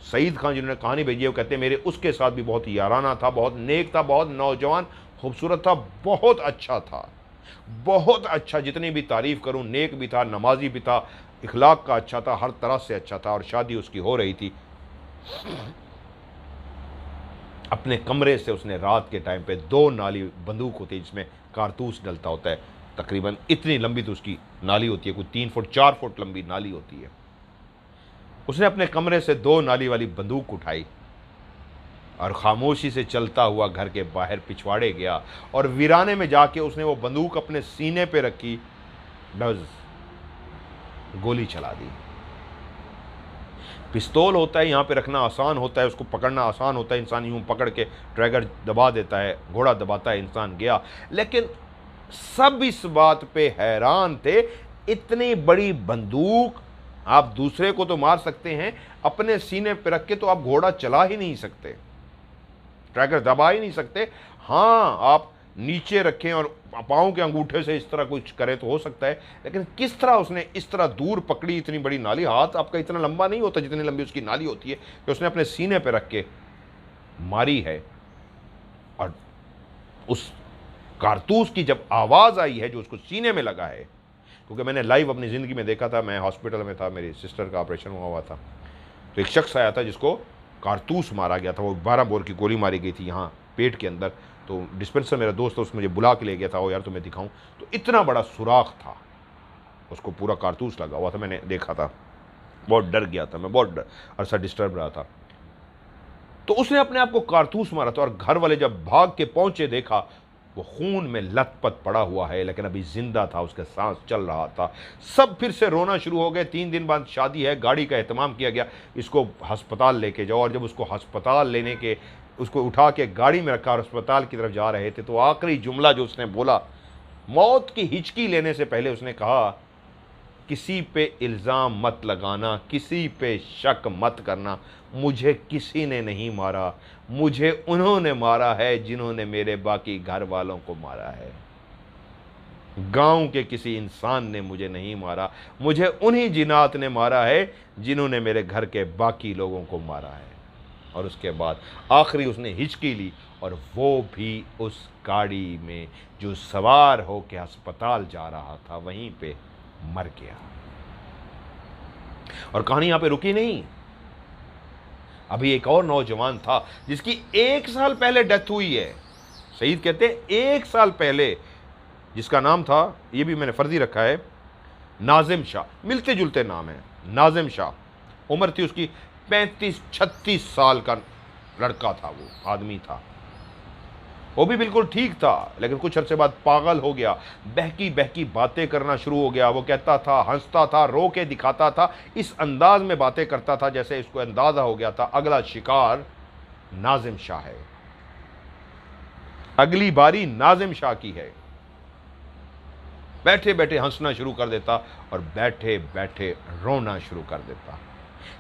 सईद खान जिन्होंने कहानी भेजी है वो कहते हैं मेरे उसके साथ भी बहुत याराना था, बहुत नेक था, बहुत नौजवान खूबसूरत था, बहुत अच्छा था, बहुत अच्छा, जितनी भी तारीफ़ करूं, नेक भी था, नमाजी भी था, इखलाक का अच्छा था, हर तरह से अच्छा था। और शादी उसकी हो रही थी। अपने कमरे से उसने रात के टाइम पे 2 नाली बंदूक होती है जिसमें कारतूस डलता होता है, तकरीबन इतनी लंबी तो उसकी नाली होती है, कोई 3 फुट 4 फुट लंबी नाली होती है। उसने अपने कमरे से 2 नाली वाली बंदूक उठाई और खामोशी से चलता हुआ घर के बाहर पिछवाड़े गया और वीराने में जाके उसने वो बंदूक अपने सीने पे रखी, बस गोली चला दी। पिस्तौल होता है यहाँ पे रखना आसान होता है, उसको पकड़ना आसान होता है, इंसान यूँ पकड़ के ट्रैगर दबा देता है, घोड़ा दबाता है, इंसान गया। लेकिन सब इस बात पे हैरान थे, इतनी बड़ी बंदूक आप दूसरे को तो मार सकते हैं, अपने सीने पे रख के तो आप घोड़ा चला ही नहीं सकते, ट्रैगर दबा ही नहीं सकते। हाँ, आप नीचे रखें और पाँव के अंगूठे से इस तरह कुछ करें तो हो सकता है, लेकिन किस तरह उसने इस तरह दूर पकड़ी, इतनी बड़ी नाली, हाथ आपका इतना लंबा नहीं होता जितनी लंबी उसकी नाली होती है, कि उसने अपने सीने पे रख के मारी है। और उस कारतूस की जब आवाज़ आई है जो उसको सीने में लगा है, क्योंकि मैंने लाइव अपनी ज़िंदगी में देखा था, मैं हॉस्पिटल में था, मेरी सिस्टर का ऑपरेशन हुआ था, तो एक शख्स आया था जिसको कारतूस मारा गया था, वो 12 बोर की गोली मारी गई थी यहाँ पेट के अंदर। तो डिस्पेंसर मेरा दोस्त उसने मुझे बुला के ले गया था, वो यार तुम्हें दिखाऊं, तो इतना बड़ा सुराख था, उसको पूरा कारतूस लगा हुआ था, मैंने देखा था, बहुत डर गया था मैं, बहुत अरसा डिस्टर्ब रहा था। तो उसने अपने आप को कारतूस मारा था और घर वाले जब भाग के पहुंचे देखा वो खून में लथपथ पड़ा हुआ है, लेकिन अभी जिंदा था, उसके सांस चल रहा था। सब फिर से रोना शुरू हो गए। 3 दिन बाद शादी है, गाड़ी का एहतमाम किया गया, इसको अस्पताल लेके जाओ। और जब उसको अस्पताल लेने के, उसको उठा के गाड़ी में रखा और अस्पताल की तरफ जा रहे थे, तो आखिरी जुमला जो उसने बोला, मौत की हिचकी लेने से पहले उसने कहा, किसी पे इल्ज़ाम मत लगाना, किसी पे शक मत करना, मुझे किसी ने नहीं मारा, मुझे उन्होंने मारा है जिन्होंने मेरे बाकी घर वालों को मारा है। गांव के किसी इंसान ने मुझे नहीं मारा, मुझे उन्हीं जिनात ने मारा है जिन्होंने मेरे घर के बाकी लोगों को मारा है। और उसके बाद आखिरी उसने हिचकी ली और वो भी उस गाड़ी में जो सवार होकर अस्पताल जा रहा था वहीं पे मर गया। और कहानी यहां पे रुकी नहीं, अभी एक और नौजवान था जिसकी 1 साल पहले डेथ हुई है। सईद कहते हैं 1 साल पहले, जिसका नाम था, ये भी मैंने फर्जी रखा है, नाजिम शाह, मिलते जुलते नाम है, नाजिम शाह। उम्र थी उसकी 35-36 साल का लड़का था, वो आदमी था। वो भी बिल्कुल ठीक था, लेकिन कुछ अरसे बाद पागल हो गया, बहकी बहकी बातें करना शुरू हो गया। वो कहता था, हंसता था, रो के दिखाता था, इस अंदाज में बातें करता था जैसे इसको अंदाजा हो गया था अगला शिकार नाजिम शाह है, अगली बारी नाजिम शाह की है। बैठे बैठे हंसना शुरू कर देता और बैठे बैठे रोना शुरू कर देता।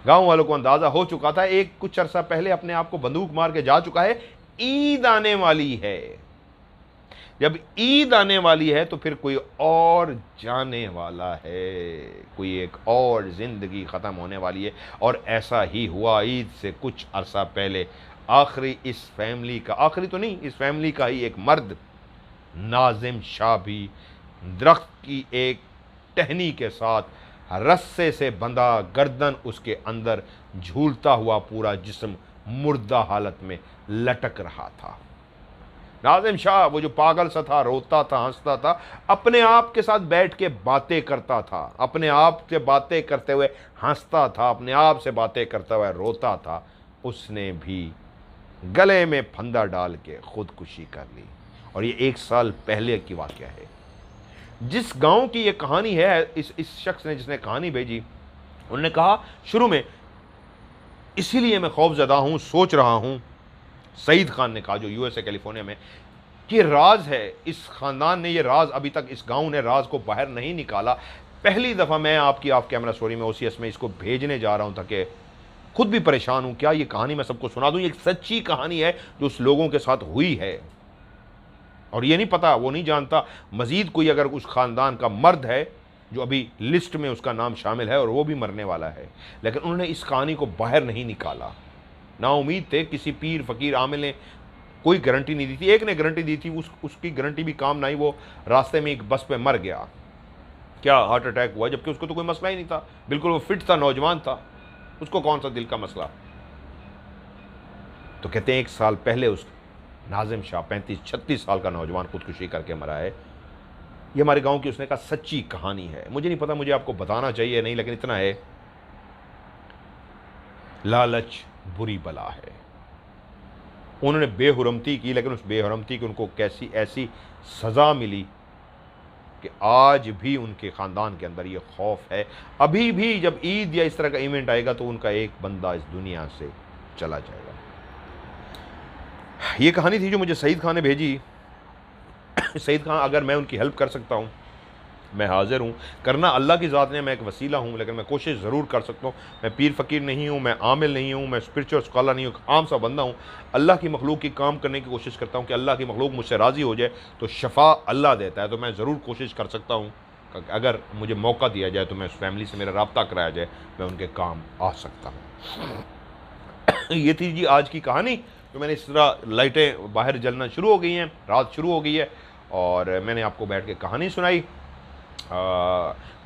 गांव वालों को अंदाजा हो चुका था, एक कुछ अरसा पहले अपने आप को बंदूक मार के जा चुका है, ईद आने वाली है। जब ईद आने वाली है तो फिर कोई और जाने वाला है, कोई एक और जिंदगी खत्म होने वाली है। और ऐसा ही हुआ। ईद से कुछ अरसा पहले आखिरी इस फैमिली का, आखिरी तो नहीं, इस फैमिली का ही एक मर्द नाजिम शाह भी दरख्त की एक टहनी के साथ रस्से से बंधा, गर्दन उसके अंदर झूलता हुआ, पूरा जिस्म मुर्दा हालत में लटक रहा था। नाजिम शाह वो जो पागल सा था, रोता था, हंसता था, अपने आप के साथ बैठ के बातें करता था, अपने आप से बातें करते हुए हंसता था, अपने आप से बातें करते हुए रोता था। उसने भी गले में फंदा डाल के खुदकुशी कर ली। और ये 1 साल पहले की वाकया है। जिस गांव की ये कहानी है, इस शख्स ने जिसने कहानी भेजी, उन्होंने कहा शुरू में, इसीलिए मैं खौफजदा हूं, सोच रहा हूं, सईद खान ने कहा, जो यूएसए कैलिफोर्निया में, कि राज है, इस खानदान ने ये राज, अभी तक इस गांव ने राज को बाहर नहीं निकाला। पहली दफ़ा मैं आपकी ऑफ कैमरा स्टोरी में, ओसीएस में इसको भेजने जा रहा हूं ताकि खुद भी परेशान हूं, क्या ये कहानी मैं सबको सुना दूं। ये एक सच्ची कहानी है जो उस लोगों के साथ हुई है। और ये नहीं पता, वो नहीं जानता मजीद कोई अगर उस खानदान का मर्द है जो अभी लिस्ट में उसका नाम शामिल है और वो भी मरने वाला है, लेकिन उन्होंने इस कहानी को बाहर नहीं निकाला। ना उम्मीद थे, किसी पीर फकीर आमिल ने कोई गारंटी नहीं दी थी। एक ने गारंटी दी थी, उसकी गारंटी भी काम नहीं, वो रास्ते में एक बस पे मर गया। क्या हार्ट अटैक हुआ, जबकि उसको तो कोई मसला ही नहीं था, बिल्कुल वो फिट था, नौजवान था, उसको कौन सा दिल का मसला। तो कहते हैं 1 साल पहले उस नाजिम शाह 35-36 साल का नौजवान खुदकुशी करके मरा है। ये हमारे गांव की, उसने कहा, सच्ची कहानी है। मुझे नहीं पता मुझे आपको बताना चाहिए नहीं, लेकिन इतना है, लालच बुरी बला है। उन्होंने बेहुरमती की, लेकिन उस बेहुरमती की उनको कैसी ऐसी सज़ा मिली कि आज भी उनके ख़ानदान के अंदर ये खौफ है। अभी भी जब ईद या इस तरह का इवेंट आएगा तो उनका एक बंदा इस दुनिया से चला जाएगा। ये कहानी थी जो मुझे सईद खान ने भेजी। सईद खान, अगर मैं उनकी हेल्प कर सकता हूँ, मैं हाज़िर हूँ। करना अल्लाह की ज़ात ने, मैं एक वसीला हूँ, लेकिन मैं कोशिश ज़रूर कर सकता हूँ। मैं पीर फ़कीर नहीं हूँ, मैं आमिल नहीं हूँ, मैं स्पिरिचुअल स्कॉलर नहीं हूँ, आम सा बंदा हूँ। अल्लाह की मखलूक की काम करने की कोशिश करता हूँ कि अल्लाह की मखलूक मुझसे राज़ी हो जाए। तो शफ़ा अल्लाह देता है, तो मैं ज़रूर कोशिश कर सकता हूँ, अगर मुझे मौका दिया जाए तो मैं उस फैमिली से मेरा रब्ता कराया जाए, मैं उनके काम आ सकता हूँ। ये थी जी आज की कहानी। तो मैंने इस तरह, लाइटें बाहर जलना शुरू हो गई हैं, रात शुरू हो गई है, और मैंने आपको बैठ के कहानी सुनाई।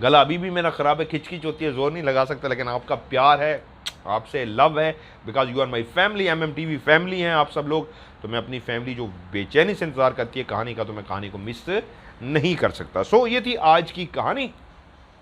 गला अभी भी मेरा ख़राब है, खिचखिच होती है, ज़ोर नहीं लगा सकता, लेकिन आपका प्यार है, आपसे लव है, because you are my family, MMTV family हैं आप सब लोग। तो मैं अपनी फैमिली जो बेचैनी से इंतज़ार करती है कहानी का, तो मैं कहानी को मिस नहीं कर सकता। सो ये थी आज की कहानी।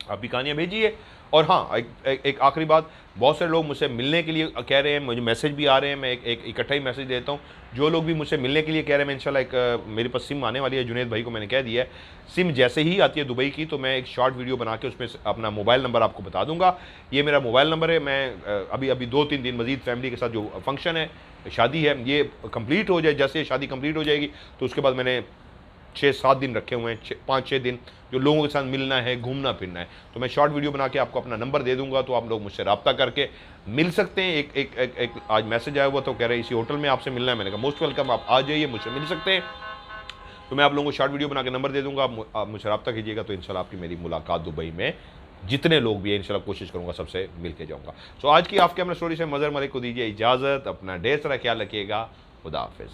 आप भी कहानियाँ भेजिए। और हाँ, एक आखिरी बात, बहुत से लोग मुझसे मिलने के लिए कह रहे हैं, मुझे मैसेज भी आ रहे हैं, मैं एक इकट्ठा ही मैसेज देता हूँ। जो लोग भी मुझसे मिलने के लिए कह रहे हैं, मैं इंशाल्लाह मेरे पास सिम आने वाली है, जुनेद भाई को मैंने कह दिया है, सिम जैसे ही आती है दुबई की, तो मैं एक शॉर्ट वीडियो बना के उसमें अपना मोबाइल नंबर आपको बता दूंगा। ये मेरा मोबाइल नंबर है। मैं अभी 2-3 दिन मज़ीद फैमिली के साथ जो फंक्शन है, शादी है, ये कंप्लीट हो जाए, जैसे शादी कंप्लीट हो जाएगी तो उसके बाद मैंने 6-7 दिन रखे हुए हैं, 5-6 दिन जो लोगों के साथ मिलना है, घूमना फिरना है। तो मैं शॉर्ट वीडियो बना के आपको अपना नंबर दे दूंगा, तो आप लोग मुझसे रब्ता करके मिल सकते हैं। एक आज मैसेज आया हुआ, तो कह रहे हैं इसी होटल में आपसे मिलना है। मैंने कहा मोस्ट वेलकम, आप आ जाइए, मुझसे मिल सकते हैं। तो मैं आप लोगों को शॉर्ट वीडियो बना के नंबर दे दूंगा, आप मुझसे रब्ता कीजिएगा, तो इंशाल्लाह आपकी मेरी मुलाकात दुबई में जितने लोग भी हैं, इंशाल्लाह कोशिश करूंगा सबसे मिल के जाऊँगा। सो आज की ऑफ कैमरा स्टोरी से मज़हर मलिक को दीजिए इजाज़त। अपना ढेर सारा ख्याल रखिएगा। खुदा हाफिज़।